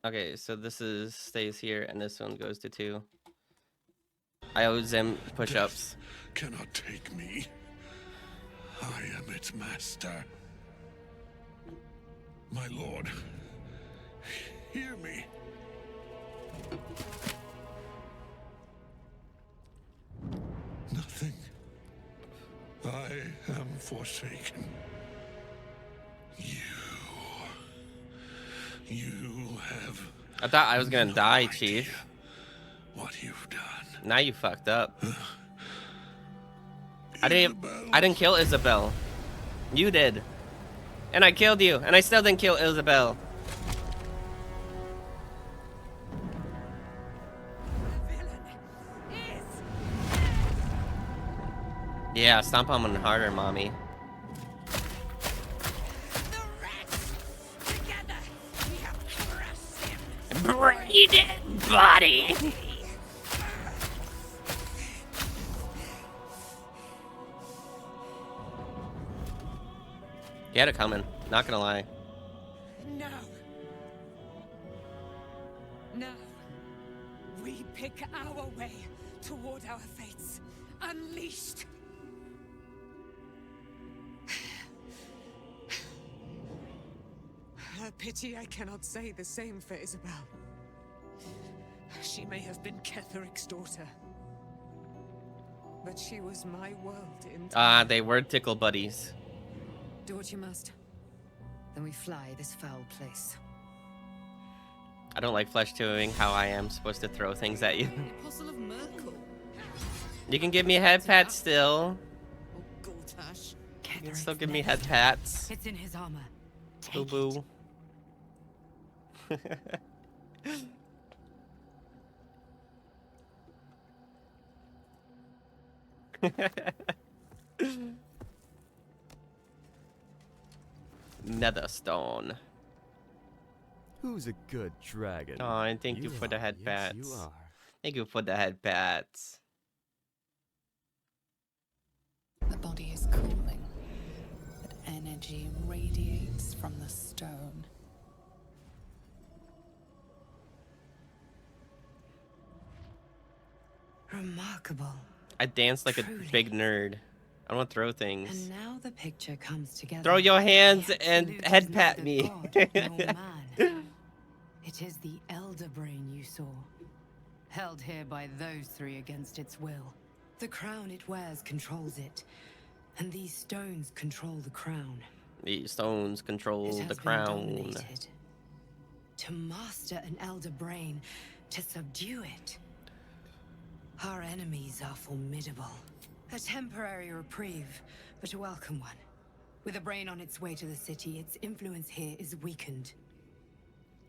Okay, so this is stays here and this one goes to 2. I owe Zim push-ups. Cannot take me. I am its master. My lord, hear me. Nothing. I am forsaken. You have... I thought I was gonna die, Chief. What you've done. Now you fucked up. I didn't kill Isabel. You did. And I killed you, and I still didn't kill Isabel. Yeah, stomp on him harder, mommy. Braided body. You had it coming, not gonna lie. No. No. We pick our way toward our fates. Unleashed. Her pity I cannot say the same for Isabel. She may have been Ketheric's daughter, but she was my world in time. They were tickle buddies. Do what you must. Then we fly this foul place. I don't like flesh chewing how I am supposed to throw things at you. Apostle of Merkel. You can give me a head pat still. Oh, Goltash. You can still give me head pats. It's in his armor. Boo boo. Netherstone. Who's a good dragon? Oh, and thank you for the head pats. Yes, you are. Thank you for the head pats. The body is cooling, but energy radiates from the stone. Remarkable. I dance like a big nerd. I don't want to throw things. And now the picture comes together. Throw your hands The and absolute head is pat neither me. God nor man. It is the elder brain you saw, held here by those three against its will. The crown it wears controls it, and these stones control the crown. These stones control It the has been crown. dominated. To master an elder brain, to subdue it. Our enemies are formidable. A temporary reprieve, but a welcome one. With a brain on its way to the city, its influence here is weakened.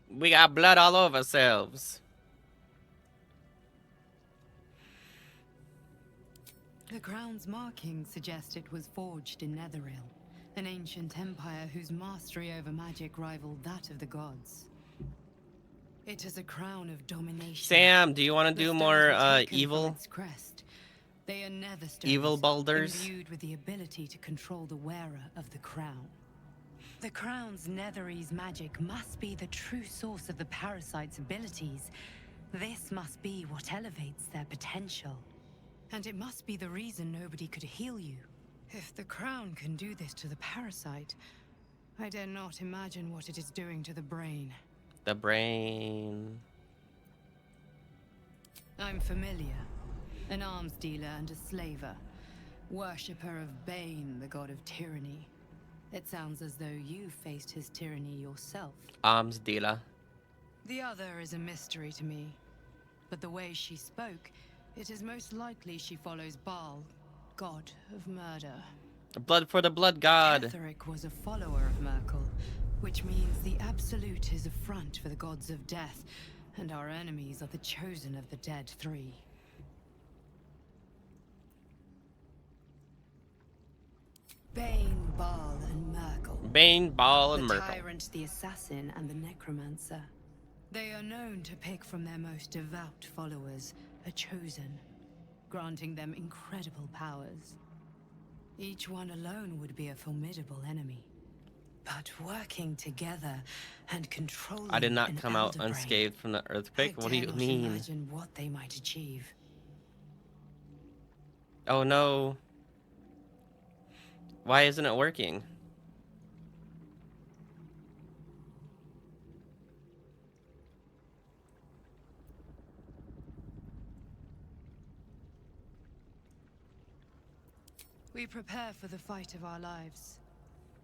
We got blood all over ourselves. The crown's markings suggest it was forged in Netheril, an ancient empire whose mastery over magic rivaled that of the gods. It is a crown of domination. Sam, do you want to do more Taken from evil? its crest. They are nether stones, Evil boulders? imbued with the ability to control the wearer of the crown. The crown's Netherese magic must be the true source of the parasite's abilities. This must be what elevates their potential. And it must be the reason nobody could heal you. If the crown can do this to the parasite, I dare not imagine what it is doing to the brain. The brain. I'm familiar. An arms dealer and a slaver. Worshipper of Bane, the god of tyranny. It sounds as though you faced his tyranny yourself. Arms dealer. The other is a mystery to me. But the way she spoke, it is most likely she follows Baal, god of murder. Blood for the blood god. Kethric was a follower of Merkel, which means the Absolute is a front for the gods of death, and our enemies are the chosen of the dead three. Bane, Baal, and Merkel. Bane, Baal, and The Merkel. tyrant, the assassin, and the necromancer. They are known to pick from their most devout followers a chosen, granting them incredible powers. Each one alone would be a formidable enemy. But working together and controlling I did not an come out elder brain, unscathed from the earthquake. I What do you dare not mean? Imagine what they might achieve. Oh no. Why isn't it working? We prepare for the fight of our lives,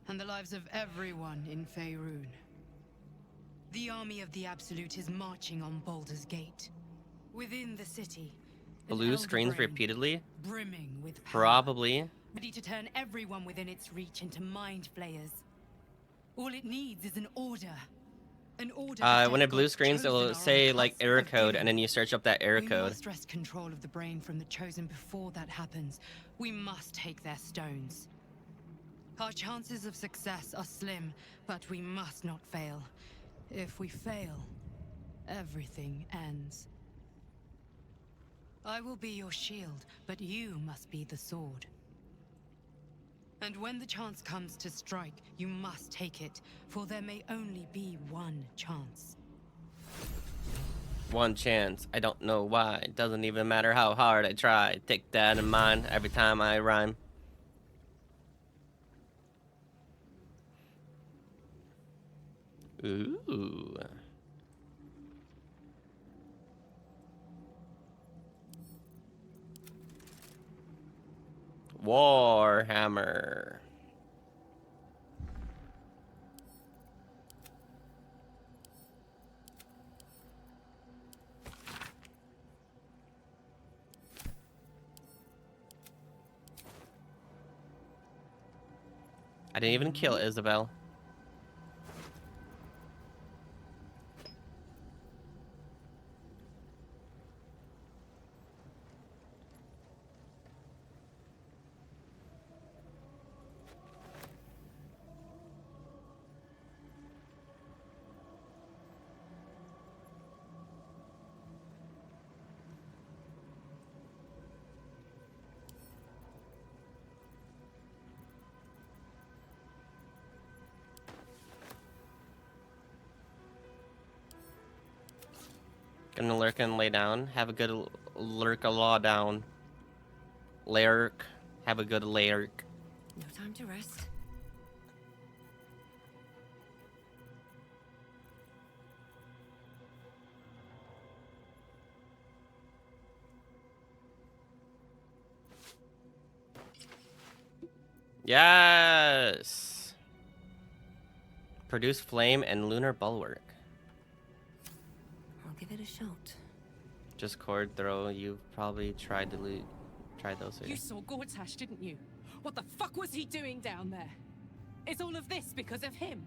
and the lives of everyone in Faerun. The army of the Absolute is marching on Baldur's Gate. Within the city, an Blue elder screens brain repeatedly? brimming with power, Probably. ready to turn everyone within its reach into mind flayers. All it needs is an order. An order. When it blue screens, it'll say like error code, and then you search up that error We code. must wrest control of the brain from the chosen before that happens. We must take their stones. Our chances of success are slim, but we must not fail. If we fail, everything ends. I will be your shield, but you must be the sword. And when the chance comes to strike, you must take it, for there may only be one chance. One chance. I don't know why. It doesn't even matter how hard I try. Take that in mind every time I rhyme. Ooh. Warhammer. I didn't even kill Isabel. Gonna lurk and lay down. Have a good lurk a law down. Lurk. Have a good lurk. No time to rest. Yes. Produce flame and lunar bulwark. I'll give it a shot. Just cord throw. You've probably tried to try those here. You saw Gortash, didn't you? What the fuck was he doing down there? Is all of this because of him?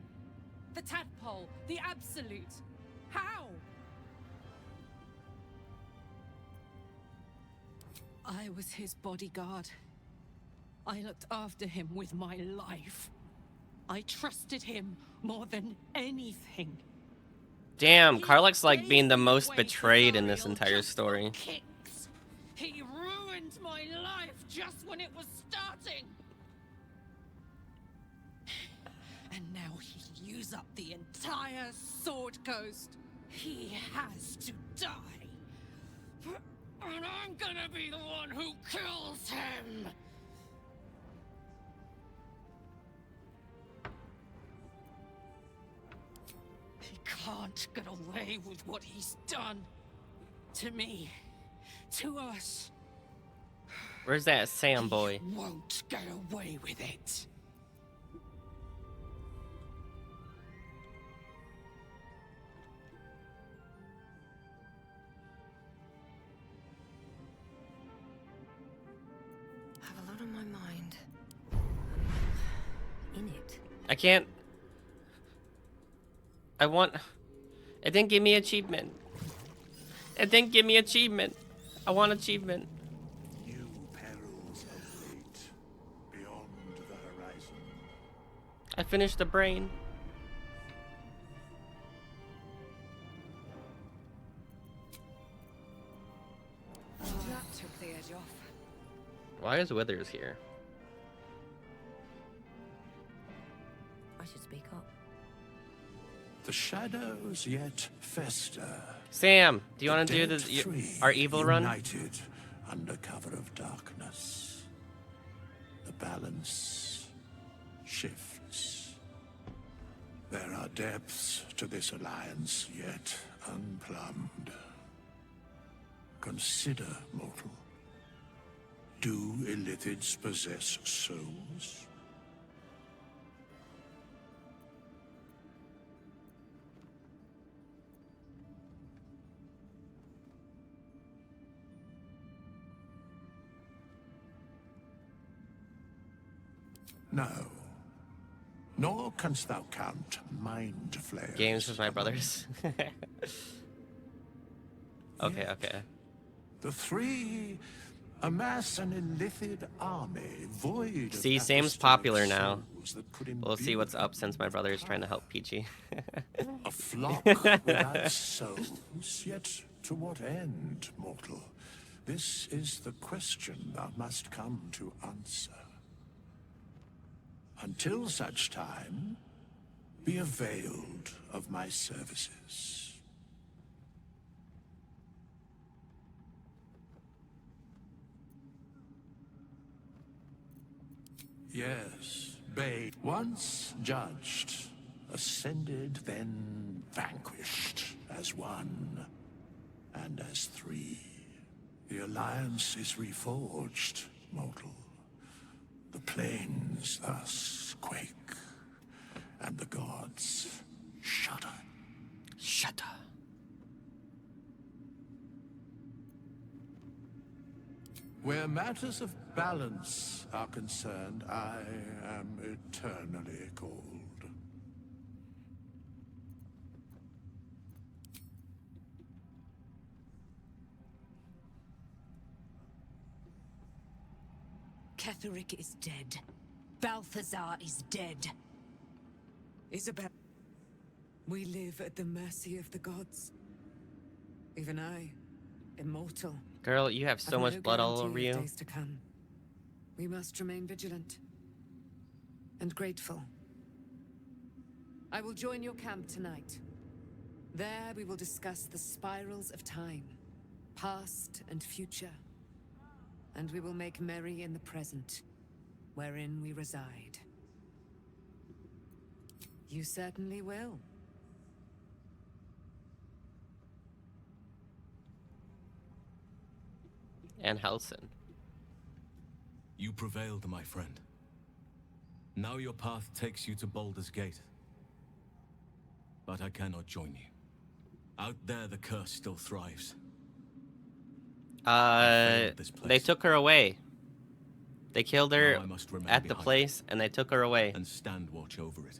The tadpole, the absolute. How? I was his bodyguard. I looked after him with my life. I trusted him more than anything. Damn, Karlach's like being the most betrayed in this entire story. He ruined my life just when it was starting. And now he'll use up the entire Sword Coast. He has to die. And I'm gonna be the one who kills him. He can't get away with what he's done. To me. To us. Where's that Sam boy? He won't get away with it. I have a lot on my mind. In it. I can't. I want. It didn't give me achievement. It didn't give me achievement. I want achievement. New perils await beyond the horizon. I finished the brain. That took the edge off. Why is Withers here? I should speak up. The shadows yet fester. Sam, do you want to do Dead the three our evil run? United under cover of darkness. The balance shifts. There are depths to this alliance yet unplumbed. Consider, mortal. Do Illithids possess souls? No. Nor canst thou count mind flayers. Games with my brothers. Okay, okay. The three amass an Illithid army void. See, of Sam's apostolic popular now. souls that could We'll see imbue what's up since my brother is trying to help Peachy. a flock without souls. Yet to what end, mortal? This is the question thou must come to answer. Until such time, be availed of my services. Yes, Bay, once judged ascended, then vanquished as one and as three. The alliance is reforged, mortal. The plains thus quake, and the gods shudder. Shudder. Where matters of balance are concerned, I am eternally cold. Kethric is dead. Balthazar is dead. Isabel, we live at the mercy of the gods. Even I, immortal. Girl, you have so much blood all over you. Days to come. We must remain vigilant and grateful. I will join your camp tonight. There we will discuss the spirals of time, past and future. And we will make merry in the present, wherein we reside. You certainly will. And Halsin. You prevailed, my friend. Now your path takes you to Baldur's Gate. But I cannot join you. Out there, the curse still thrives. They took her away. They killed her at the place, and they took her away. And stand watch over it.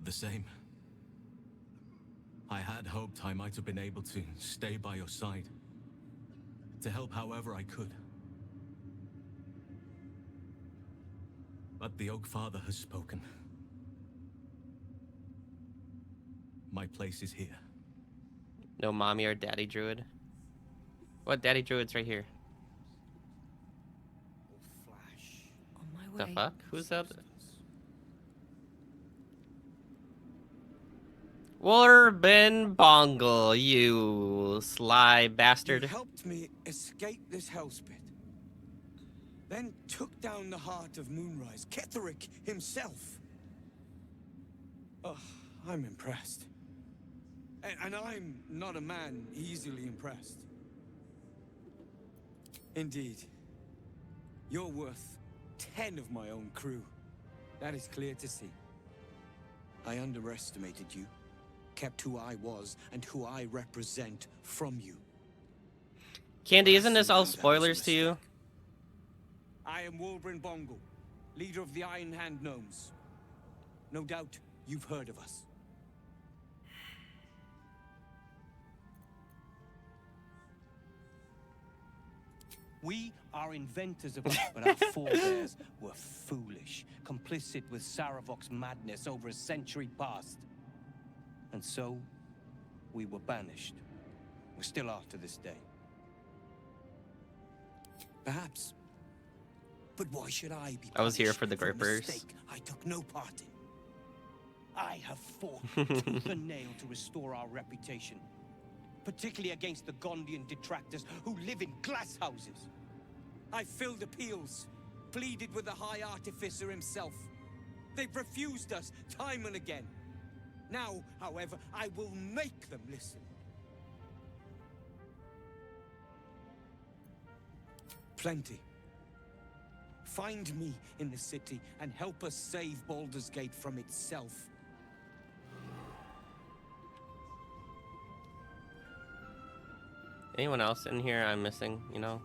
The same. I had hoped I might have been able to stay by your side. To help however I could. But the Oak Father has spoken. My place is here. No mommy or daddy druid. What daddy druid's right here? On my The way. fuck? Who's that? Warbin Bongle, you sly bastard. You helped me escape this hellspit. Then took down the heart of Moonrise, Kethric himself. Oh, I'm impressed. And I'm not a man easily impressed. Indeed. You're worth 10 of my own crew. That is clear to see. I underestimated you. Kept who I was and who I represent from you. Candy, isn't this all spoilers to you? I am Warbin Bongle, leader of the Iron Hand Gnomes. No doubt you've heard of us. We are inventors of but our forebears were foolish, complicit with Saravok's madness over a century past. And so, we were banished. We still are to this day. Perhaps. But why should I be I was here punished for the a grippers. mistake I took no part in? I have fought tooth and nail to restore our reputation. Particularly against the Gondian detractors who live in glass houses. I filled appeals, pleaded with the High Artificer himself. They've refused us time and again. Now, however, I will make them listen. Plenty. Find me in the city and help us save Baldur's Gate from itself. Anyone else in here I'm missing, you know?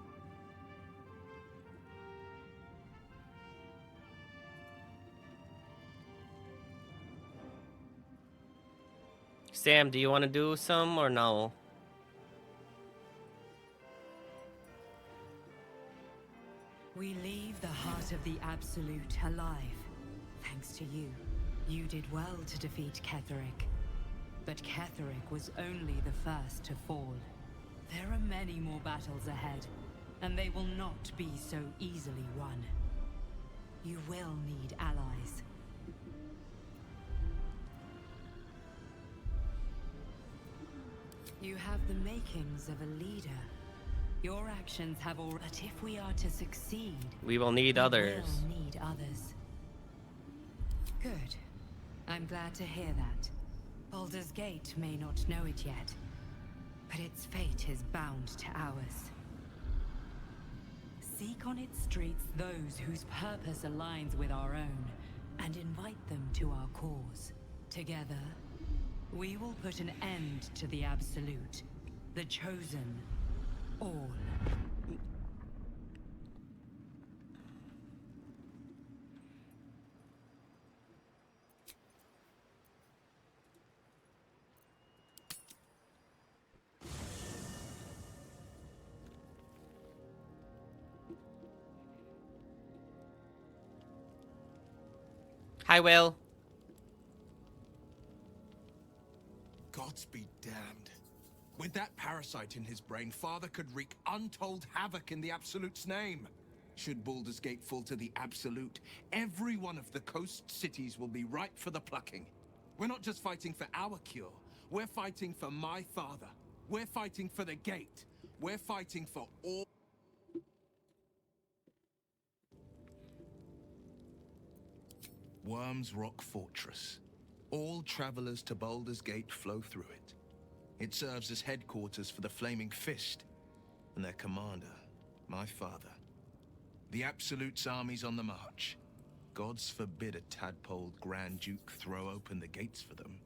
Sam, do you want to do some or no? We leave the heart of the Absolute alive. Thanks to you. You did well to defeat Kethric. But Kethric was only the first to fall. There are many more battles ahead, and they will not be so easily won. You will need allies. You have the makings of a leader. Your actions have all. But if we are to succeed, we will need others. We will need others. Good. I'm glad to hear that. Baldur's Gate may not know it yet, but its fate is bound to ours. Seek on its streets those whose purpose aligns with our own, and invite them to our cause. Together, we will put an end to the Absolute, the Chosen, all. Hi, Will. Gods be damned. With that parasite in his brain, Father could wreak untold havoc in the Absolute's name. Should Baldur's Gate fall to the Absolute, every one of the coast cities will be ripe for the plucking. We're not just fighting for our cure. We're fighting for my father. We're fighting for the Gate. We're fighting for all... Worm's Rock Fortress. All travelers to Baldur's Gate flow through it. It serves as headquarters for the Flaming Fist, and their commander, my father. The Absolute's army's on the march. Gods forbid a tadpole Grand Duke throw open the gates for them.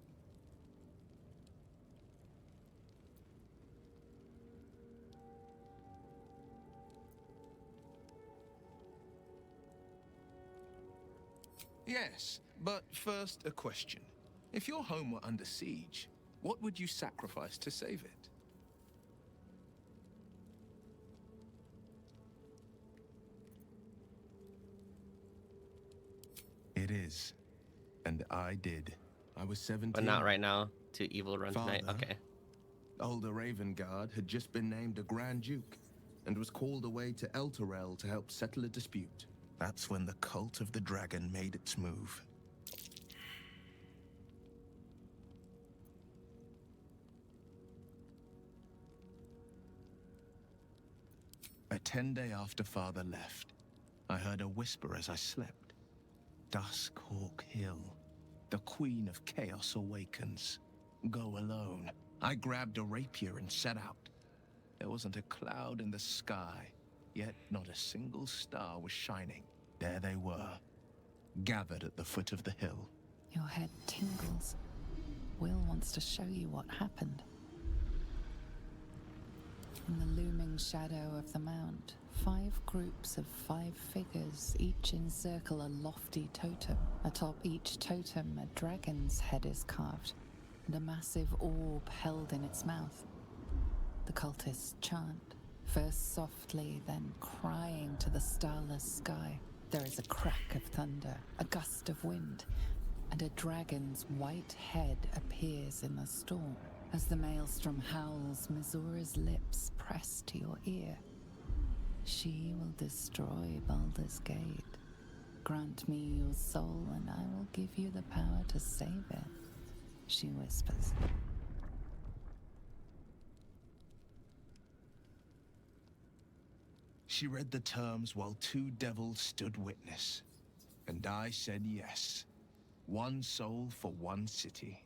Yes, but first a question. If your home were under siege, what would you sacrifice to save it? It is. And I did. I was 17. But not right now. Too evil to run tonight. Okay. Older Ravengard had just been named a Grand Duke and was called away to Elturel to help settle a dispute. That's when the Cult of the Dragon made its move. A 10-day after Father left, I heard a whisper as I slept. Duskhawk Hill. The Queen of Chaos awakens. Go alone. I grabbed a rapier and set out. There wasn't a cloud in the sky, yet not a single star was shining. There they were, gathered at the foot of the hill. Your head tingles. Will wants to show you what happened. In the looming shadow of the mount, 5 groups of 5 figures each encircle a lofty totem. Atop each totem, a dragon's head is carved, and a massive orb held in its mouth. The cultists chant, first softly, then crying to the starless sky. There is a crack of thunder, a gust of wind, and a dragon's white head appears in the storm. As the maelstrom howls, Mizura's lips press to your ear. She will destroy Baldur's Gate. Grant me your soul, and I will give you the power to save it, she whispers. She read the terms while 2 devils stood witness. And I said yes. 1 soul for 1 city.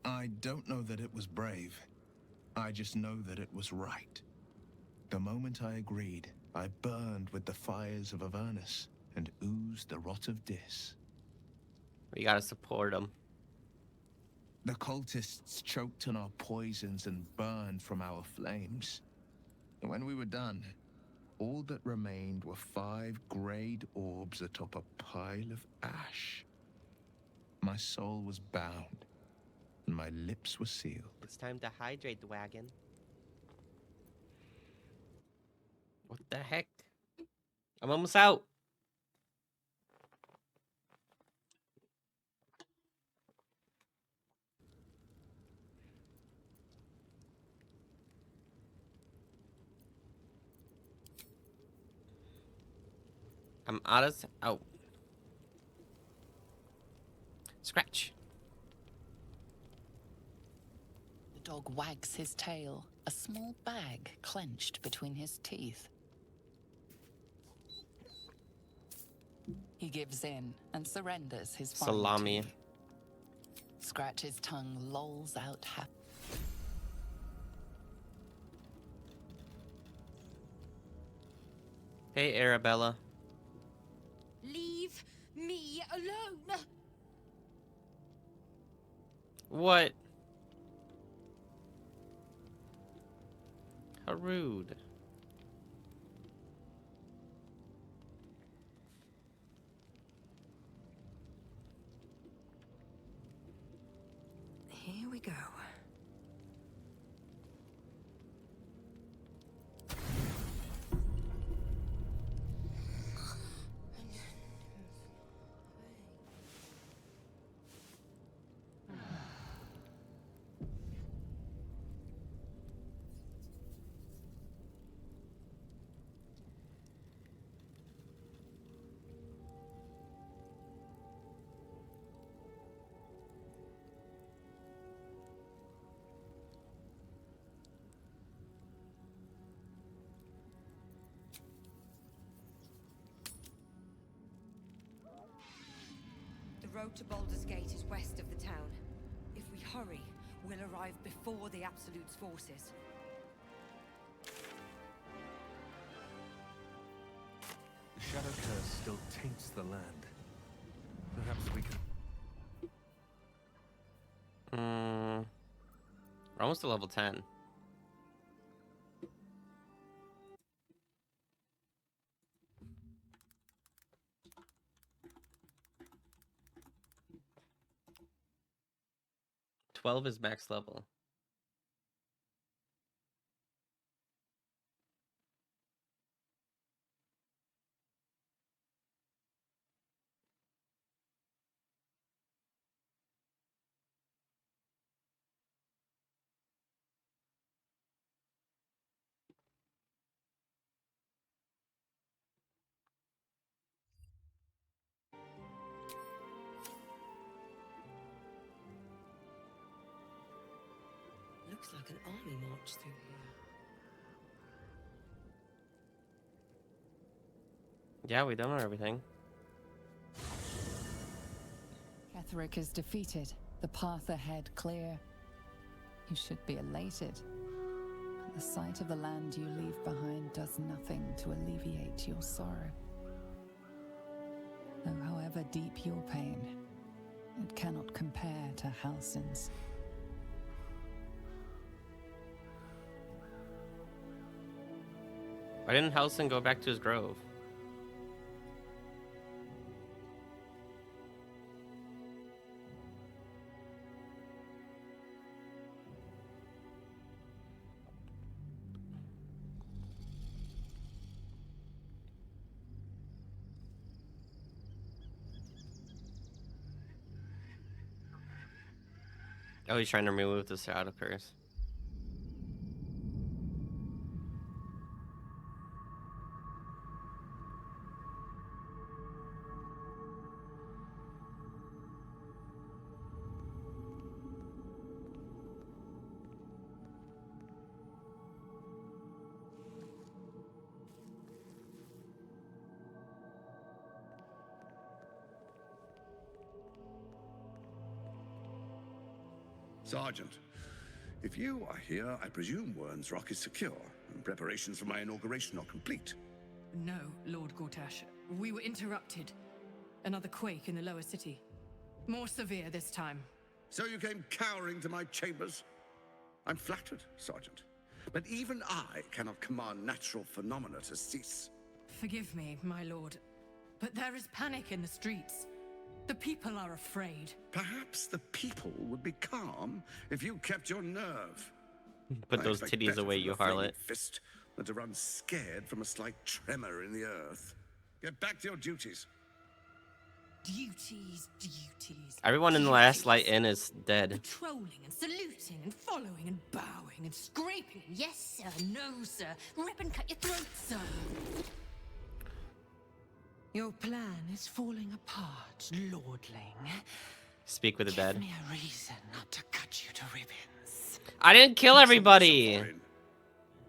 I don't know that it was brave. I just know that it was right. The moment I agreed, I burned with the fires of Avernus and oozed the rot of Dis. We gotta support them. The cultists choked on our poisons and burned from our flames. And when we were done, all that remained were 5 grayed orbs atop a pile of ash. My soul was bound, and my lips were sealed. It's time to hydrate the wagon. What the heck? I'm almost out. I'm out of... Oh. Scratch. The dog wags his tail, a small bag clenched between his teeth. He gives in and surrenders his final Salami. teeth. Scratch's tongue lolls out happily. Hey, Arabella. Leave me alone. What? How rude. Here we go. The road to Baldur's Gate is west of the town. If we hurry, we'll arrive before the Absolute's forces. The Shadow Curse still taints the land. Perhaps we can... We're almost to level 10. $12 is max level. Looks like an army march through here. Yeah, we done everything. Kethric is defeated, the path ahead clear. You should be elated. But the sight of the land you leave behind does nothing to alleviate your sorrow. Though however deep your pain, it cannot compare to Halsin's. Why didn't Halsin go back to his grove? Oh, he's trying to remove the Shadow Curse. Sergeant, if you are here, I presume Wern's Rock is secure, and preparations for my inauguration are complete. No, Lord Gortash. We were interrupted. Another quake in the lower city. More severe this time. So you came cowering to my chambers? I'm flattered, Sergeant. But even I cannot command natural phenomena to cease. Forgive me, my lord, but there is panic in the streets. The people are afraid. Perhaps the people would be calm if you kept your nerve. Put I those expect titties better away, from you a flaming harlot. fist than to run scared from a slight tremor in the earth. Get back to your duties. Duties. Everyone in the last light inn is dead. Patrolling and saluting and following and bowing and scraping. Yes, sir. No, sir. Rip and cut your throat, sir. Your plan is falling apart, lordling. Speak with the dead. Give me a reason not to cut you to ribbons. I didn't kill everybody.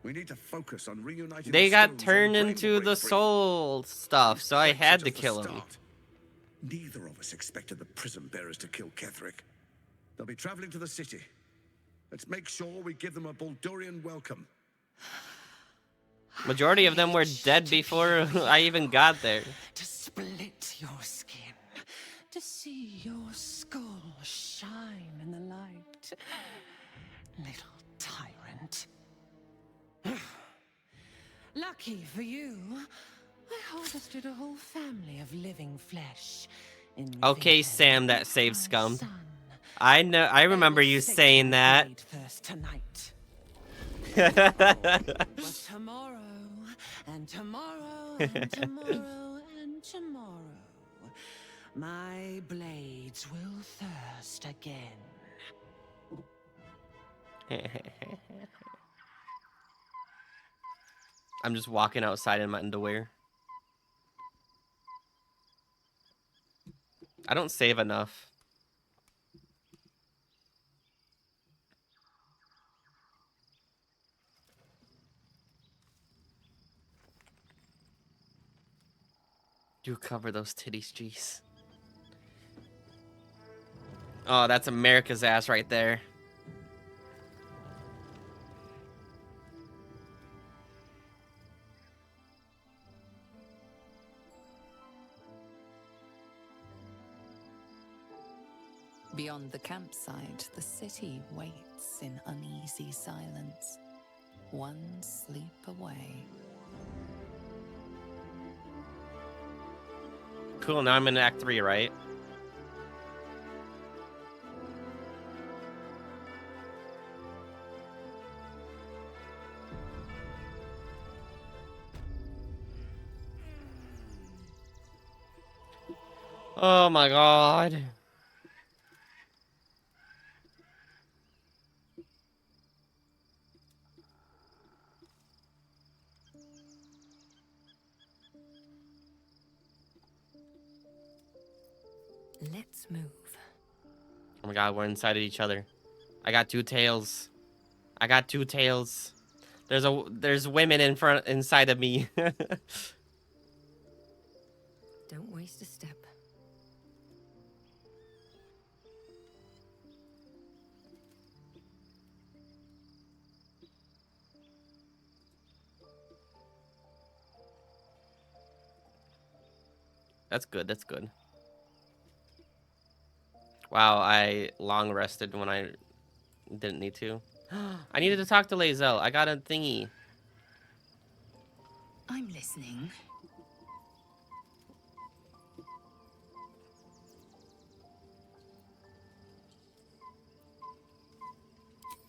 We need to focus on reuniting They the got stones turned and into break the free. soul stuff, so I had to Just the kill them. start. Neither of us expected the prison bearers to kill Kethric. They'll be traveling to the city. Let's make sure we give them a Baldurian welcome. Majority of them were dead before I even got there. To split your skin. To see your skull shine in the light. Little tyrant. Lucky for you, I harvested a whole family of living flesh. Okay, Sam, that saved scum. I know. I remember you saying that. First tonight. But tomorrow, and tomorrow, and tomorrow, and tomorrow, my blades will thirst again. I'm just walking outside in my underwear. I don't save enough. Do cover those titties, jeez. Oh, that's America's ass right there. Beyond the campsite, the city waits in uneasy silence, one sleep away. Cool, now I'm in Act 3, right? Oh my god. Let's move. Oh my god, we're inside of each other. I got two tails. I got two tails. There's women inside of me. Don't waste a step. That's good, that's good. Wow, I long rested when I didn't need to. I needed to talk to Lae'zel. I got a thingy. I'm listening.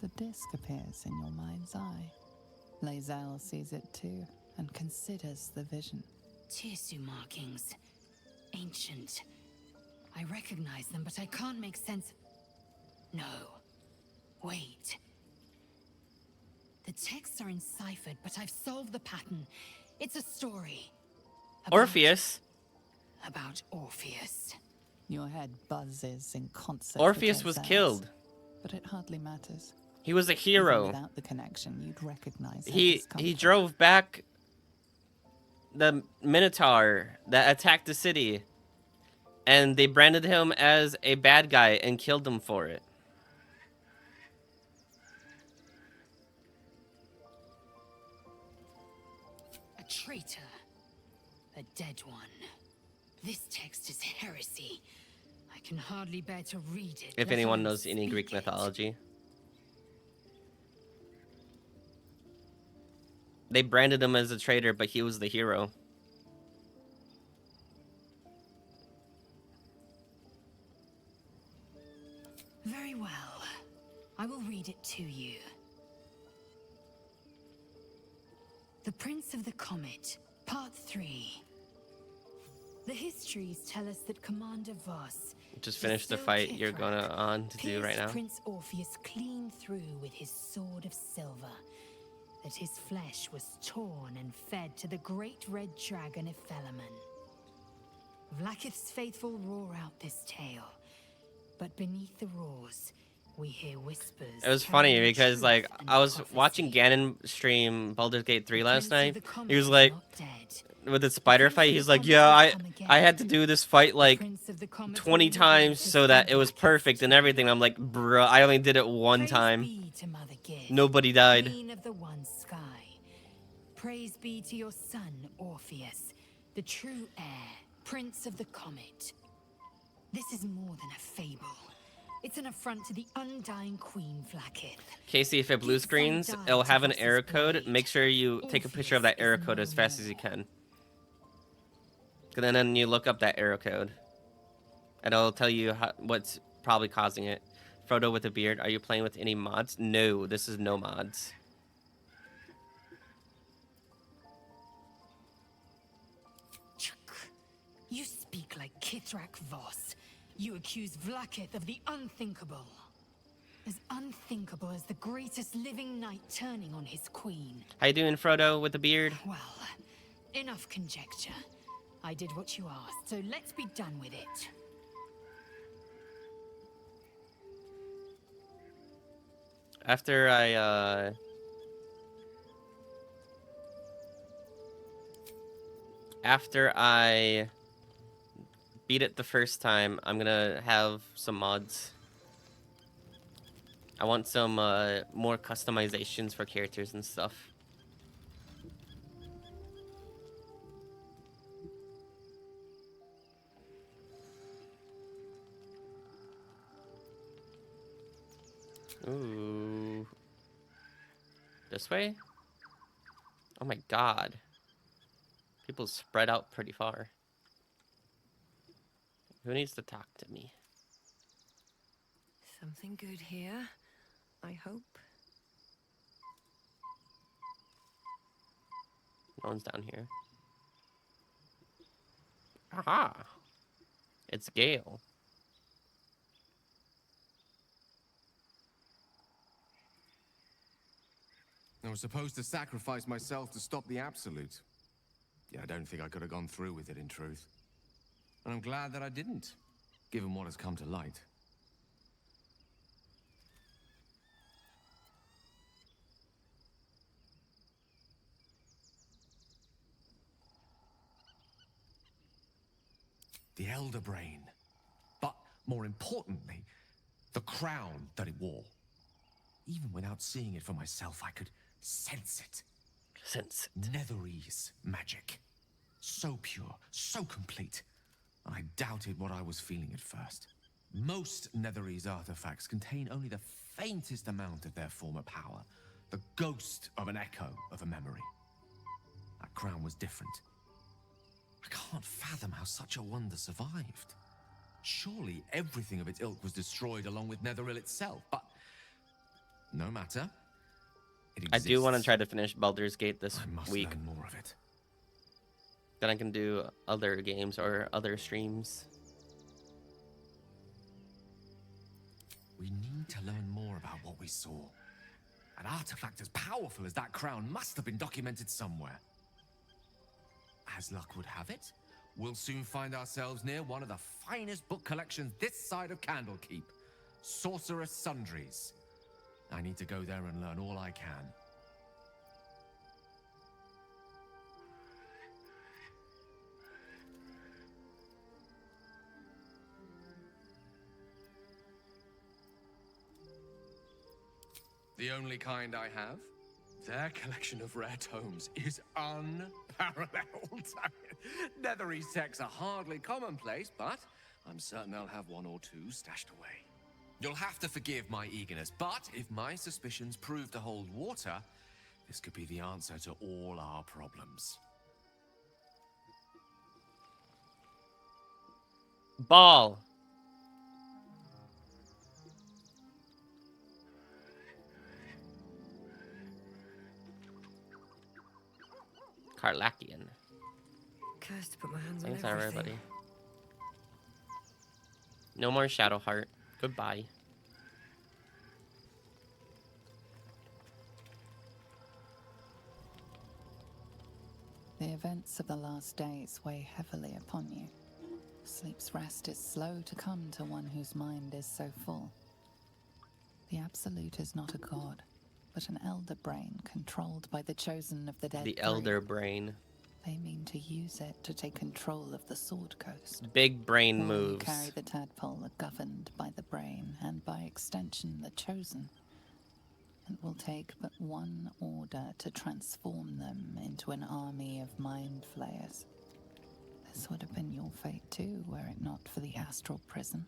The disc appears in your mind's eye. Lae'zel sees it too and considers the vision. Tirsu markings. Ancient. I recognize them, but I can't make sense. No. Wait. The texts are enciphered, but I've solved the pattern. It's a story. Orpheus. About Orpheus. Your head buzzes in concert. Orpheus was killed. But it hardly matters. He was a hero. Even without the connection, you'd recognize he drove back the Minotaur that attacked the city, and they branded him as a bad guy and killed him for it. A traitor. A dead one. This text is heresy. I can hardly bear to read it. If anyone knows any Greek mythology. They branded him as a traitor, but he was the hero. Very well. I will read it to you. The Prince of the Comet, Part 3. The histories tell us that Commander Voss Just finish the fight you're on to do right now. Prince Orpheus clean through with his sword of silver, that his flesh was torn and fed to the great red dragon Ephelaman. Vlaakith's faithful roar out this tale, but beneath the roars, we hear whispers. It was funny carrying because truth like and I was prophecy. watching Ganon stream Baldur's Gate 3 last Prince of night. the Comet He was is like, not dead. with the spider Prince fight, of he's the like, Comet yeah, will I come I again. had to do this fight like Prince of the Comet 20 will times revive so his that it was Blackest perfect and everything. I'm like, bruh, I only did it one Praise time. be to Mother Gith, Nobody died. Queen of the One Sky. Praise be to your son, Orpheus, the true heir, Prince of the Comet. This is more than a fable. It's an affront to the undying Queen Vlaakith. Casey, if it blue screens, it'll have an error code. Make sure you take a picture of that error code as fast as you can. And then you look up that error code. And it'll tell you what's probably causing it. Frodo with a beard, are you playing with any mods? No, this is no mods. You speak like Kethric Voss. You accuse Vlaakith of the unthinkable. As unthinkable as the greatest living knight turning on his queen. How you doing, Frodo with the beard? Well, enough conjecture. I did what you asked, so let's be done with it. After I beat it the first time, I'm gonna have some mods. I want some more customizations for characters and stuff. Ooh. This way? Oh my god. People spread out pretty far. Who needs to talk to me? Something good here, I hope. No one's down here. Aha! It's Gale. I was supposed to sacrifice myself to stop the Absolute. Yeah, I don't think I could have gone through with it, in truth. And I'm glad that I didn't, given what has come to light. The Elder Brain. But, more importantly, the crown that it wore. Even without seeing it for myself, I could sense it. Sense it. Netherese magic. So pure, so complete. I doubted what I was feeling at first. Most Netherese artifacts contain only the faintest amount of their former power. The ghost of an echo of a memory. That crown was different. I can't fathom how such a wonder survived. Surely everything of its ilk was destroyed along with Netheril itself, but no matter. I do want to try to finish Baldur's Gate this week. Learn more of it. Then I can do other games or other streams. We need to learn more about what we saw. An artifact as powerful as that crown must have been documented somewhere. As luck would have it, we'll soon find ourselves near one of the finest book collections this side of Candlekeep. Sorcerous Sundries. I need to go there and learn all I can. The only kind I have. Their collection of rare tomes is unparalleled. Netherese texts are hardly commonplace, but I'm certain they'll have one or two stashed away. You'll have to forgive my eagerness, but if my suspicions prove to hold water, this could be the answer to all our problems. Ball. Karlakian. Cursed to put my hands Thanks, on everything. everybody. No more Shadowheart. Goodbye. The events of the last days weigh heavily upon you. Sleep's rest is slow to come to one whose mind is so full. The Absolute is not a god, but an elder brain controlled by the chosen of the dead. The elder brain. They mean to use it to take control of the Sword Coast. Big brain All who moves. carry the tadpole are governed by the brain, and by extension the chosen. It will take but one order to transform them into an army of mind flayers. This would have been your fate too, were it not for the astral prison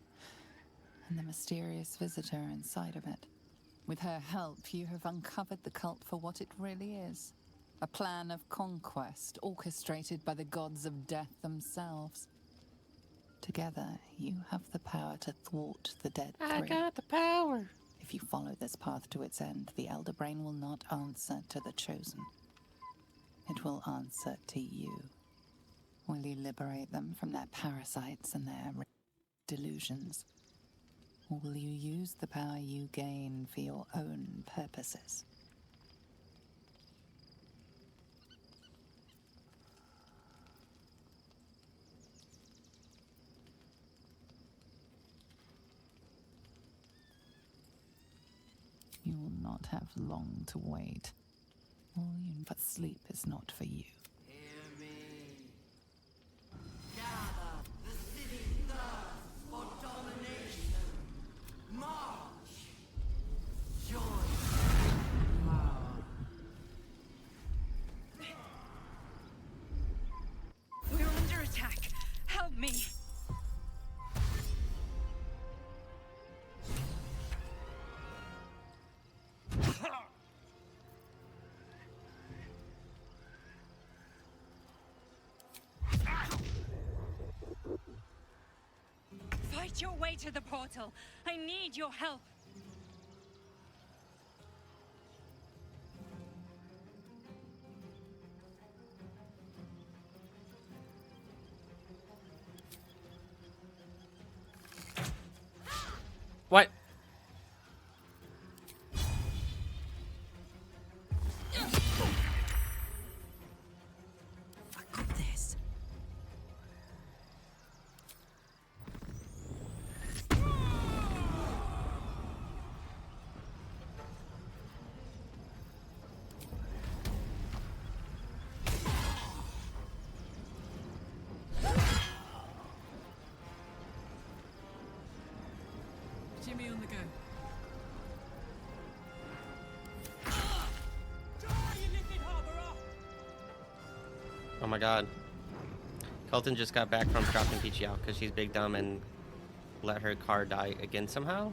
and the mysterious visitor inside of it. With her help, you have uncovered the cult for what it really is. A plan of conquest orchestrated by the gods of death themselves. Together, you have the power to thwart the dead three. I got the power. If you follow this path to its end, the Elder Brain will not answer to the Chosen. It will answer to you. Will you liberate them from their parasites and their delusions? Or will you use the power you gain for your own purposes? You will not have long to wait. But sleep is not for you. We're under attack. Help me. Fight your way to the portal. I need your help. What? I got this. Jimmy on the go. Oh my god. Colton just got back from dropping Peachy out because she's big dumb and let her car die again somehow.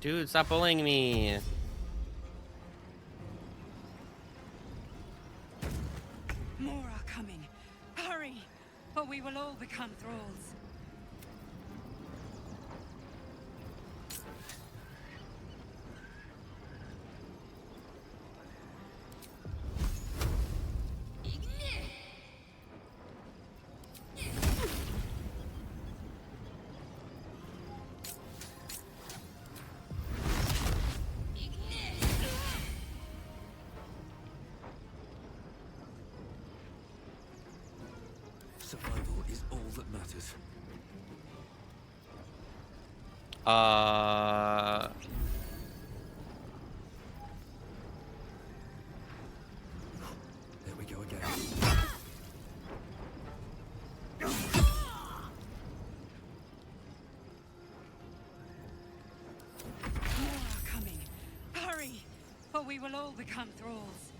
Dude, stop bullying me. More are coming. Hurry, or we will all become thralls. Survival is all that matters. There we go again. More are coming. Hurry, or we will all become thralls.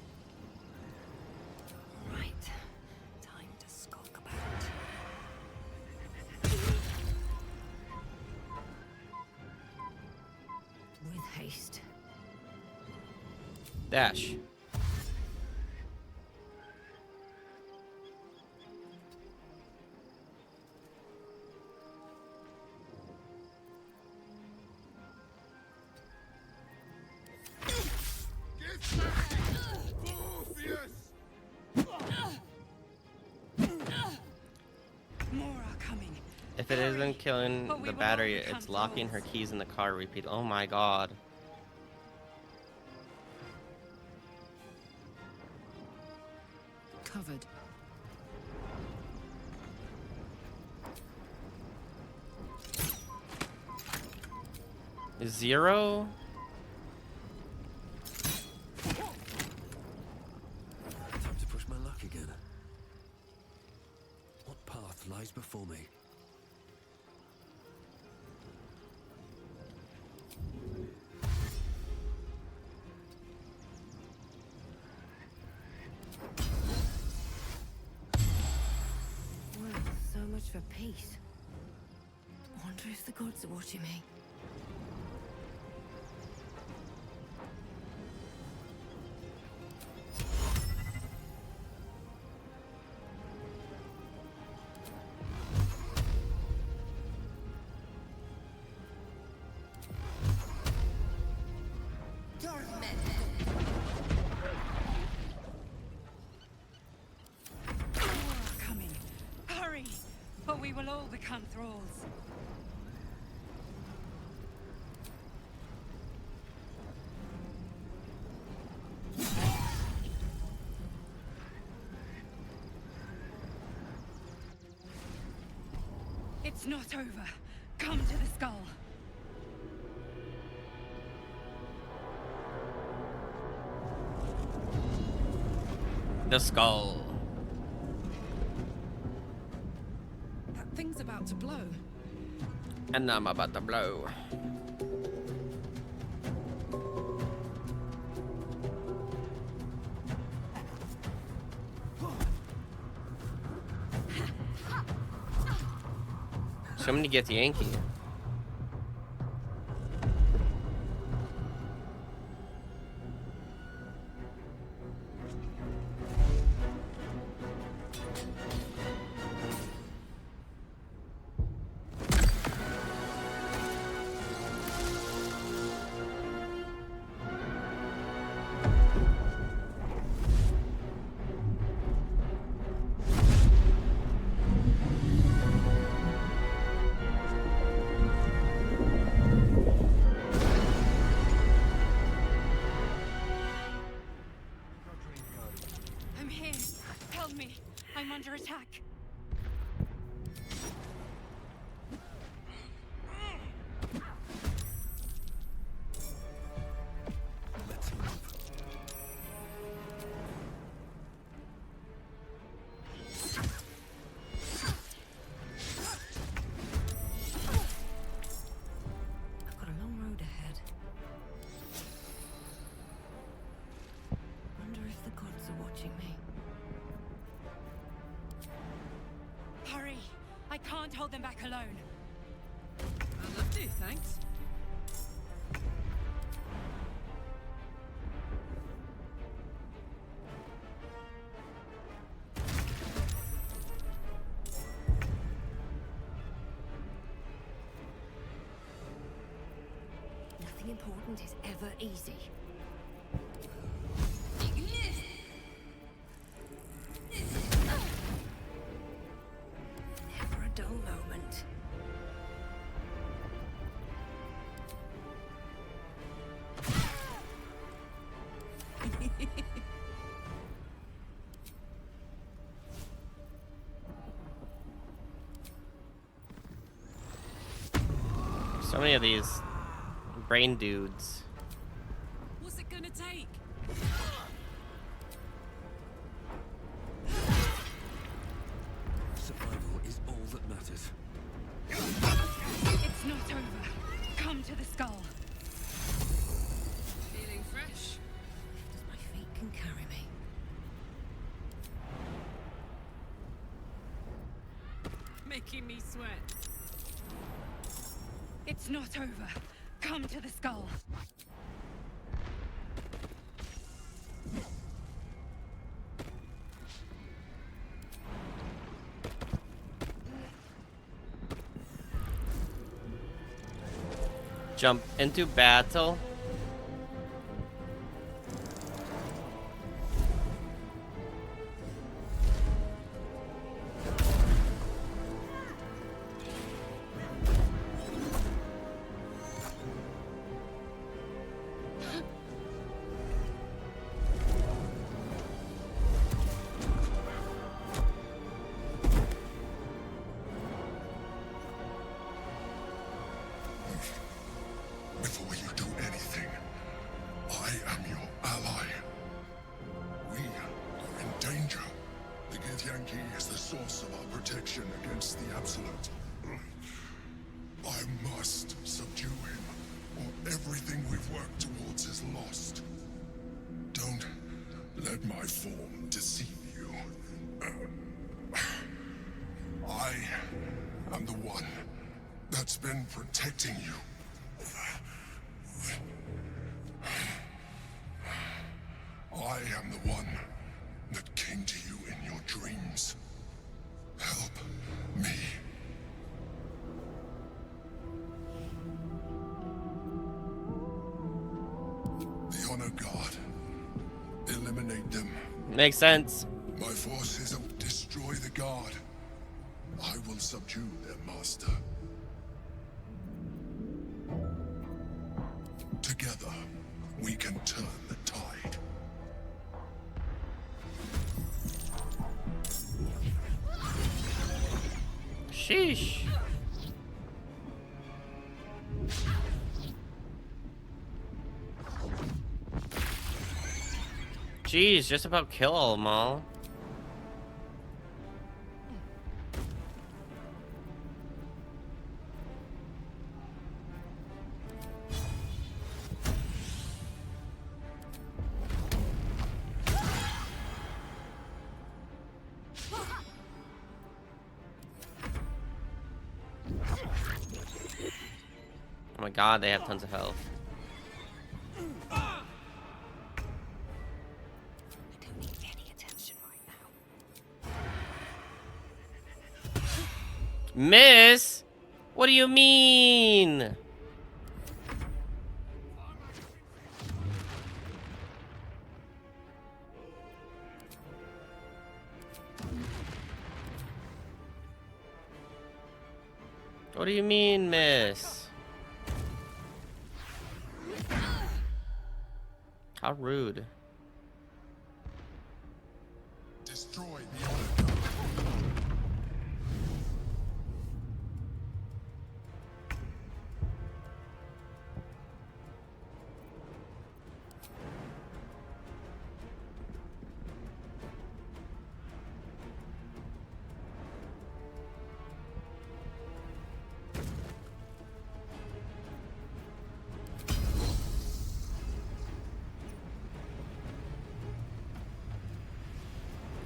Right. Time to skulk about. With haste. Dash. More are If it isn't killing the battery, it's locking her keys in the car. Repeat. Oh my god. Covered. Zero? Time to push my luck again. What path lies before me? Well, so much for peace. Wonder if the gods are watching me. Coming. Hurry, or we will all become thralls. It's not over. Come to the skull. The skull. That thing's about to blow. And I'm about to blow. Somebody gets Yankee. I'm here. Help me. I'm under attack. Let's move. I've got a long road ahead. Wonder if the gods are watching me. Hurry. I can't hold them back alone. I'd love to, thanks. Nothing important is ever easy. Never a dull moment. So many of these brain dudes. What's it gonna take? Survival is all that matters. It's not over. Come to the skull. Feeling fresh? If my feet can carry me. Making me sweat. It's not over. Come to the skull. Jump into battle. Before you do anything, I am your ally. We are in danger. The Githyanki is the source of our protection against the Absolute. I must subdue him, or everything we've worked towards is lost. Don't let my form deceive you. I am the one that's been protecting you. I am the one that came to you in your dreams. Help me. The Honor God. Eliminate them. Makes sense. My forces will destroy the God. I will subdue their master. Together, we can turn the tide. Sheesh. Jeez, just about kill them all. Oh my god, they have tons of health. Miss? What do you mean? What do you mean, miss? How rude. Destroy the Honor God.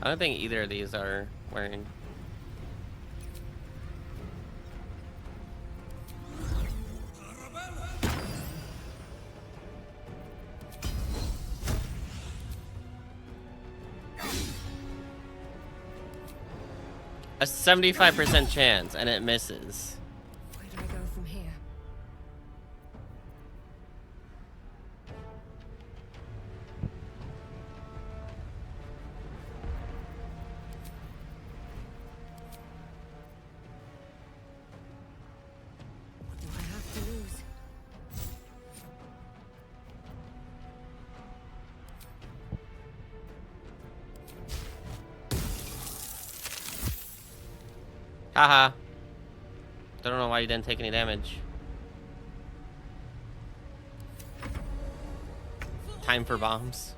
I don't think either of these are wearing. A 75% chance, and it misses. Where do I go from here? What do I have to lose? Haha. Don't know why you didn't take any damage. Time for bombs.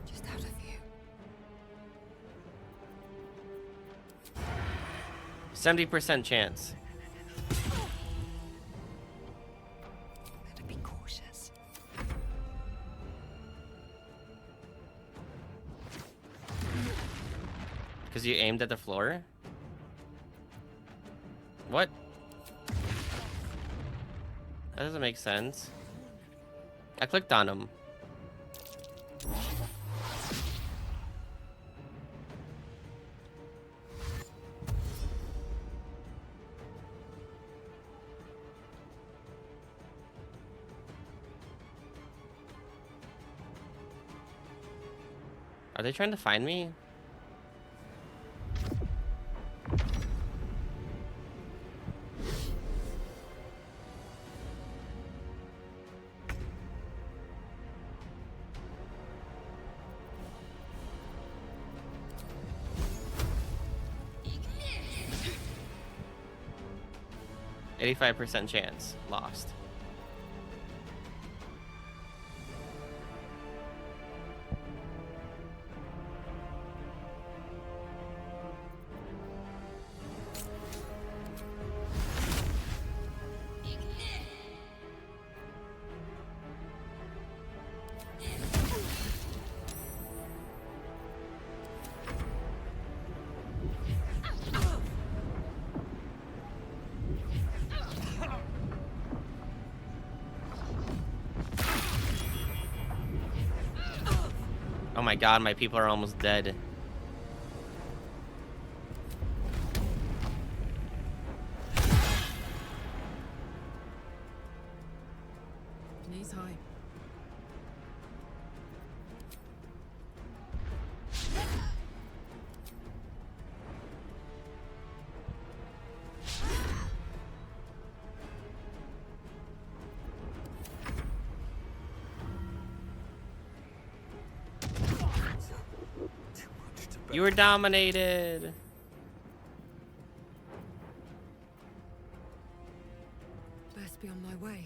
Just out of view. 70% chance. Better be cautious. Because you aimed at the floor? What? That doesn't make sense. I clicked on him. Are they trying to find me? 85% chance. Lost. Oh my god, my people are almost dead. Knees high. You were dominated. Best be on my way.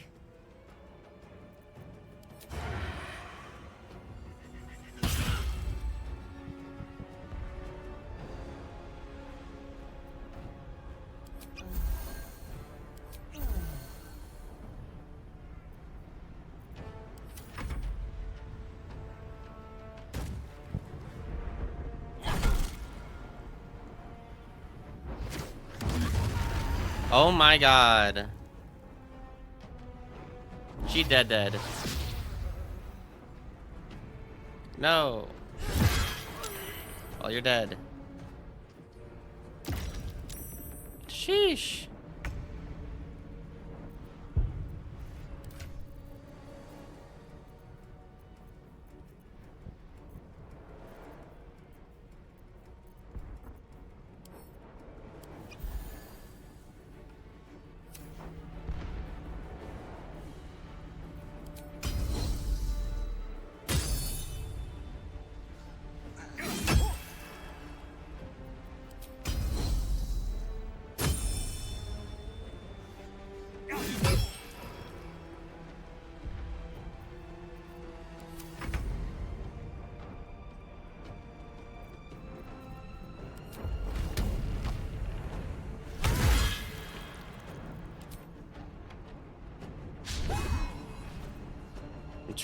Oh my god. She dead. No. Oh, you're dead. Sheesh.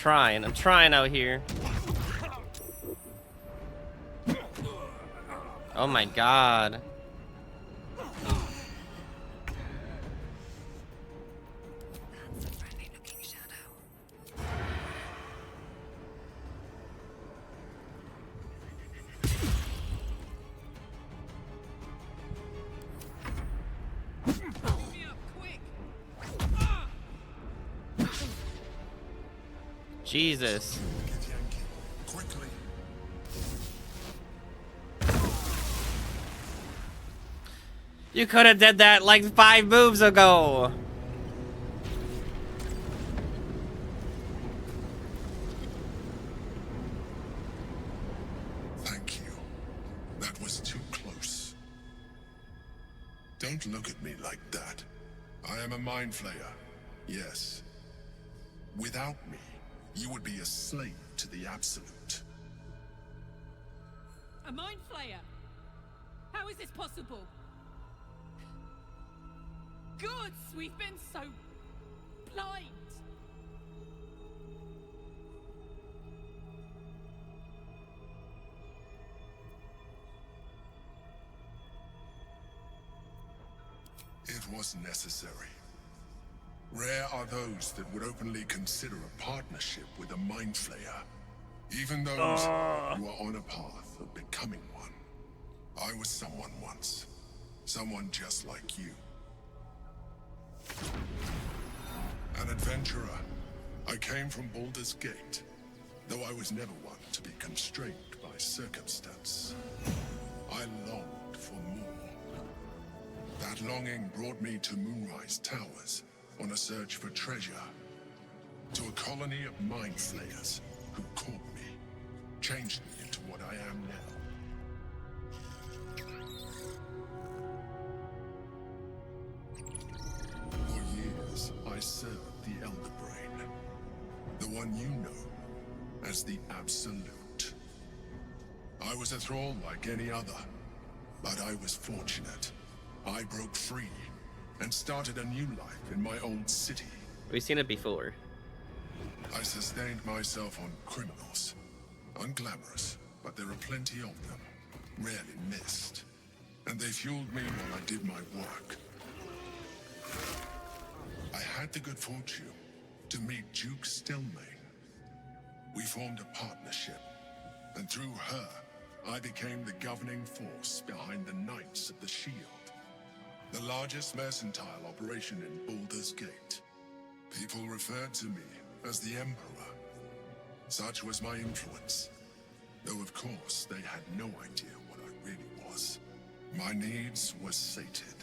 I'm trying out here. Oh my god. Jesus. You could have did that like 5 moves ago. Thank you. That was too close. Don't look at me like that. I am a mind flayer. Yes. Without me, you would be a slave to the Absolute. A mind flayer? How is this possible? Gods, we've been so blind. It was necessary. Rare are those that would openly consider a partnership with a mind flayer. Even those who are on a path of becoming one. I was someone once. Someone just like you. An adventurer. I came from Baldur's Gate, though I was never one to be constrained by circumstance. I longed for more. That longing brought me to Moonrise Towers on a search for treasure. To a colony of mind flayers who caught me, changed me into what I am now. I served the Elder Brain. The one you know as the Absolute. I was a thrall like any other, but I was fortunate. I broke free and started a new life in my old city. We've seen it before. I sustained myself on criminals. Unglamorous, but there are plenty of them. Rarely missed. And they fueled me while I did my work. I had the good fortune to meet Duke Stelmane. We formed a partnership, and through her, I became the governing force behind the Knights of the Shield, the largest mercantile operation in Baldur's Gate. People referred to me as the Emperor. Such was my influence, though of course they had no idea what I really was. My needs were sated.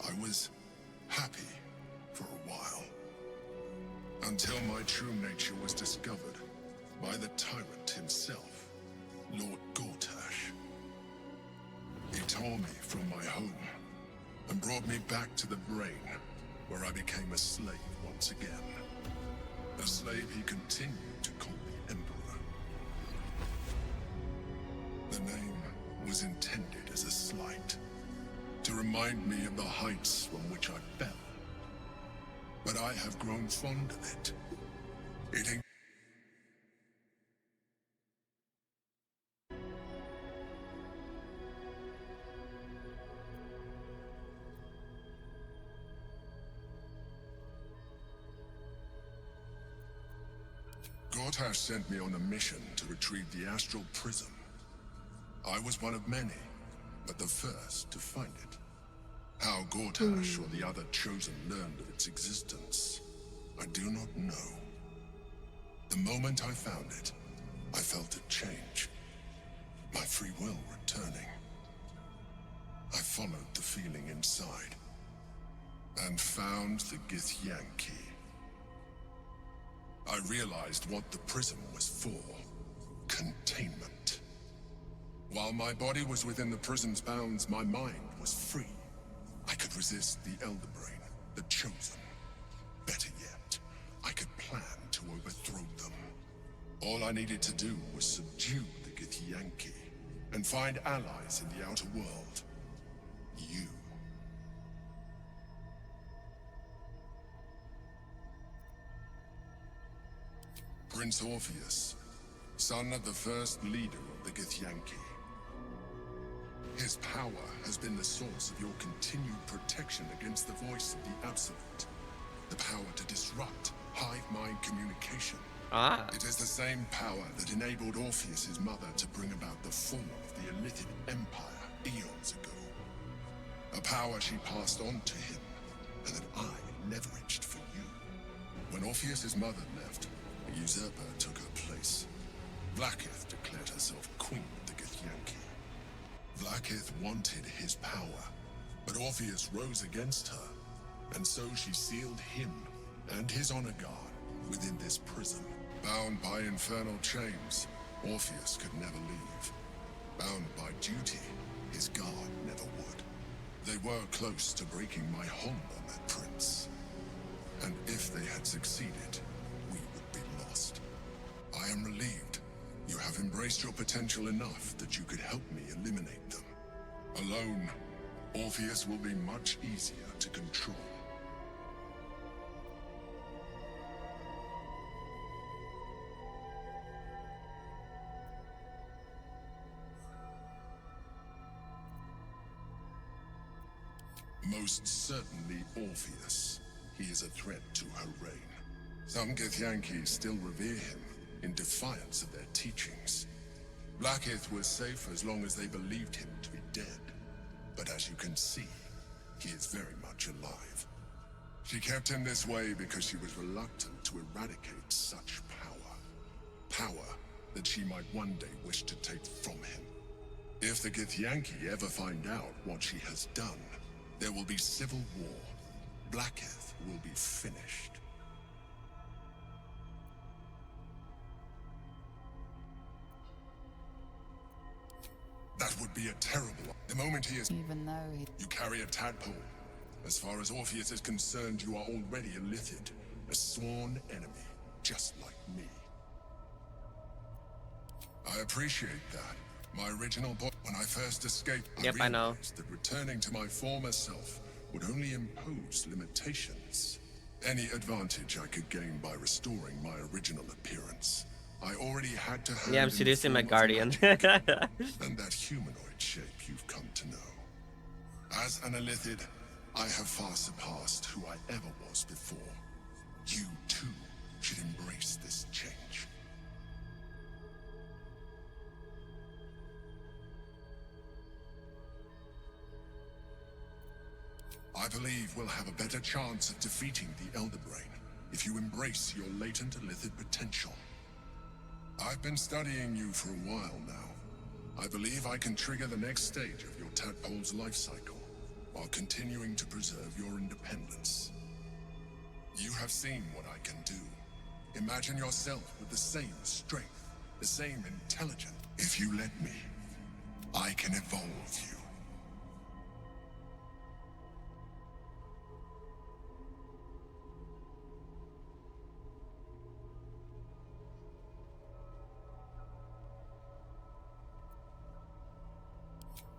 I was happy for a while, until my true nature was discovered by the tyrant himself, Lord Gortash. He tore me from my home and brought me back to the Brain, where I became a slave once again. A slave he continued to call the Emperor. The name was intended as a slight, to remind me of the heights from which I fell. But I have grown fond of it. Gortash sent me on a mission to retrieve the Astral Prism. I was one of many, but the first to find it. How Gortash or the other Chosen learned of its existence, I do not know. The moment I found it, I felt it change. My free will returning. I followed the feeling inside, and found the Githyanki. I realized what the prism was for. Containment. While my body was within the prism's bounds, my mind was free. I could resist the Elder Brain, the Chosen. Better yet, I could plan to overthrow them. All I needed to do was subdue the Githyanki and find allies in the outer world. You. Prince Orpheus, son of the first leader of the Githyanki. His power has been the source of your continued protection against the voice of the Absolute. The power to disrupt hive mind communication. It is the same power that enabled Orpheus's mother to bring about the fall of the Illithid Empire eons ago. A power she passed on to him, and that I leveraged for you. When Orpheus's mother left, a usurper took her place. Vlaakith declared herself queen of the Githyanki. Vlaakith wanted his power, but Orpheus rose against her, and so she sealed him and his honor guard within this prison. Bound by infernal chains, Orpheus could never leave. Bound by duty, his guard never would. They were close to breaking my hold on that prince. And if they had succeeded, we would be lost. I am relieved. You have embraced your potential enough that you could help me eliminate them. Alone, Orpheus will be much easier to control. Most certainly Orpheus. He is a threat to her reign. Some Githyanki still revere him in defiance of their teachings. Vlaakith was safe as long as they believed him to be dead. But as you can see, he is very much alive. She kept him this way because she was reluctant to eradicate such power. Power that she might one day wish to take from him. If the Githyanki ever find out what she has done, there will be civil war. Vlaakith will be finished. That would be a terrible... The moment he is... Even though he... You carry a tadpole. As far as Orpheus is concerned, you are already a Lithid, a sworn enemy, just like me. I appreciate that. My original point when I first escaped, I know. realized that returning to my former self would only impose limitations. Any advantage I could gain by restoring my original appearance, I already had to hand Yeah, I'm in the seducing my form of guardian. magic and that humanoid shape you've come to know. As an Illithid, I have far surpassed who I ever was before. You, too, should embrace this change. I believe we'll have a better chance of defeating the Elder Brain if you embrace your latent Illithid potential. I've been studying you for a while now. I believe I can trigger the next stage of your tadpole's life cycle, while continuing to preserve your independence. You have seen what I can do. Imagine yourself with the same strength, the same intelligence. If you let me, I can evolve you.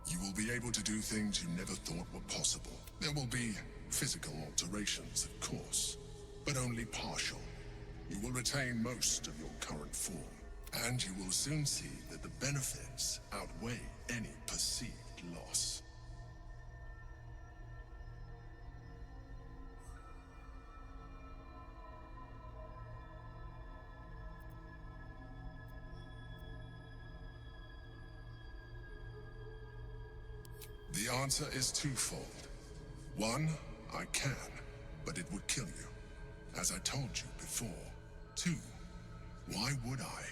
You will be able to do things you never thought were possible. There will be physical alterations, of course, but only partial. You will retain most of your current form, and you will soon see that the benefits outweigh any perceived loss. The answer is twofold. One, I can, but it would kill you, as I told you before. Two, why would I?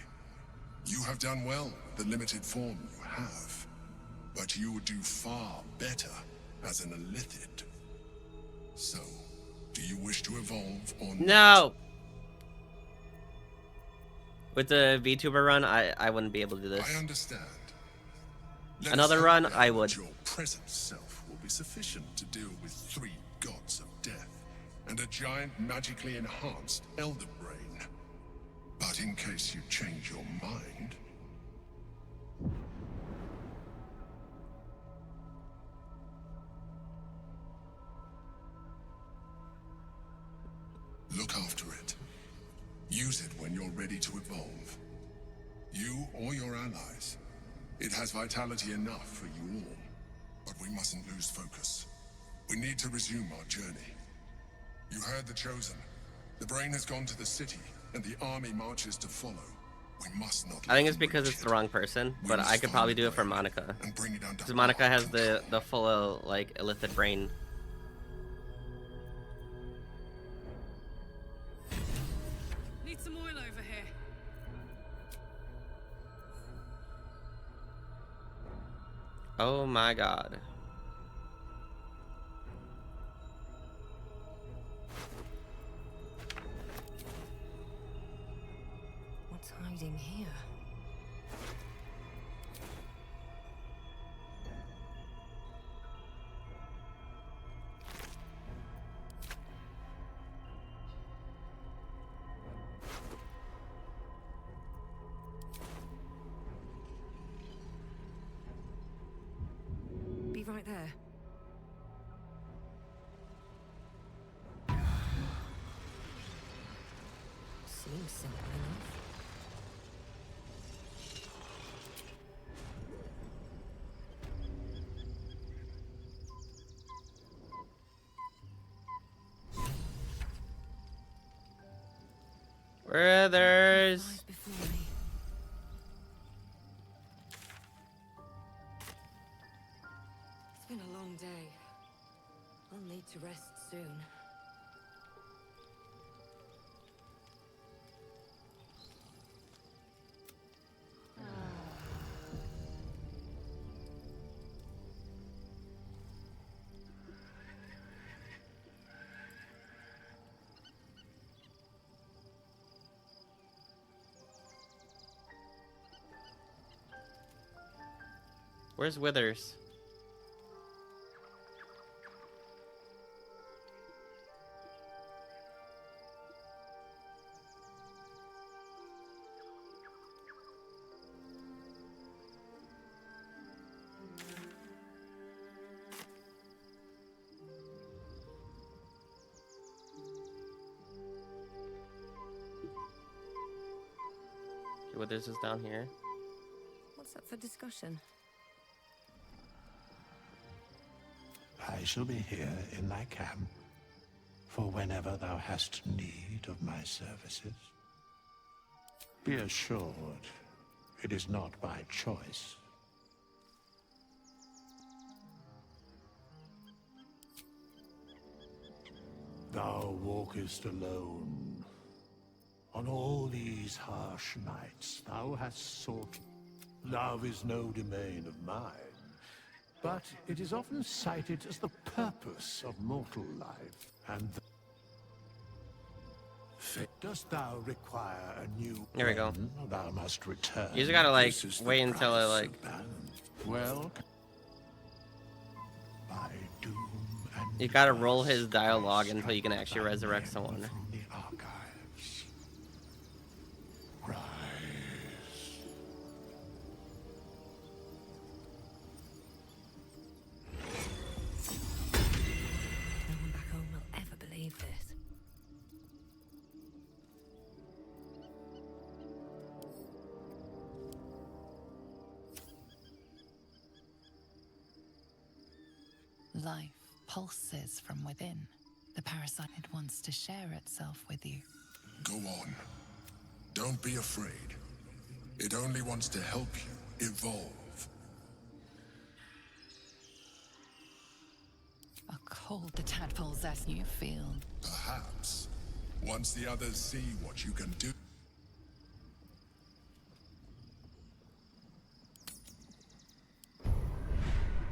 You have done well with the limited form you have, but you would do far better as an Illithid. So, do you wish to evolve or not? No! With the VTuber run, I wouldn't be able to do this. I understand. Let Another us run, hope I that would. Your present self will be sufficient to deal with 3 gods of death and a giant magically enhanced Elder Brain. But in case you change your mind... look after it. Use it when you're ready to evolve. You or your allies. It has vitality enough for you all. But we mustn't lose focus. We need to resume our journey. You heard the Chosen. The Brain has gone to the city, and the army marches to follow. We must not. I think it's because it's the wrong person, but I could probably do it for Monica. Because Monica has the full, like, Illithid brain. Need some oil over here. Oh my god. What's hiding here? Be right there. Seems simple enough. Brothers. Lies before me. It's been a long day. I'll need to rest soon. Where's Withers? Withers is down here. What's up for discussion? I shall be here in thy camp for whenever thou hast need of my services. Be assured, it is not by choice. Thou walkest alone. On all these harsh nights, thou hast sought. Love is no domain of mine, but it is often cited as the purpose of mortal life, and dost thou require a new There we go. pen? Thou must return. You just gotta like This is the wait until it price like. of balance. Well, by doom and You gotta roll his dialogue until you can actually resurrect someone. from the archives. Rise. No one back home will ever believe this. Life pulses from within. The parasite wants to share itself with you. Go on. Don't be afraid. It only wants to help you evolve. A cold the tadpoles as you feel. Perhaps. Once the others see what you can do.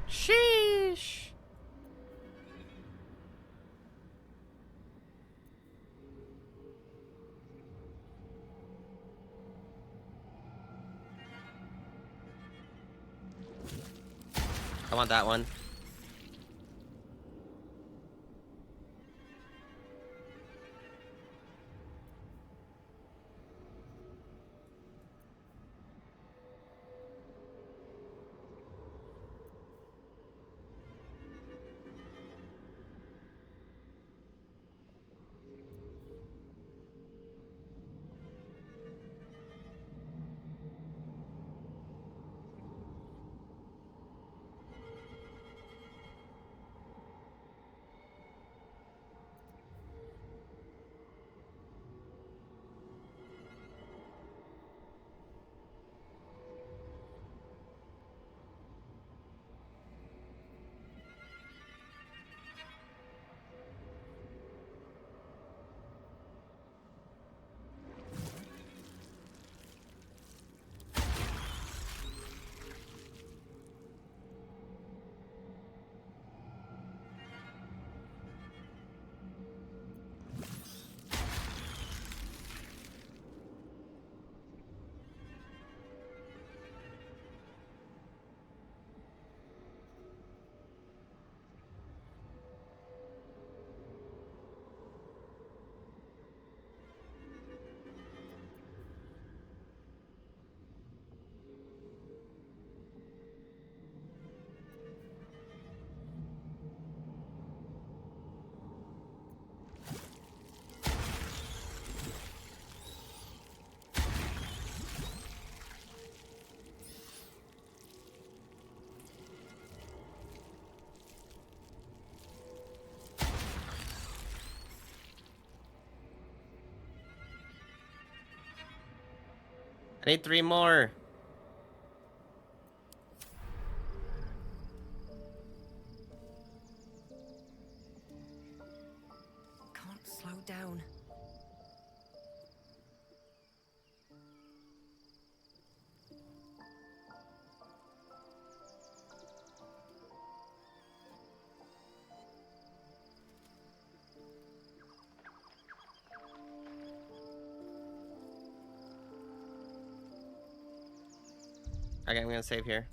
Sheesh. I want that one. I need 3 more. Can't slow down. Okay, I'm gonna save here.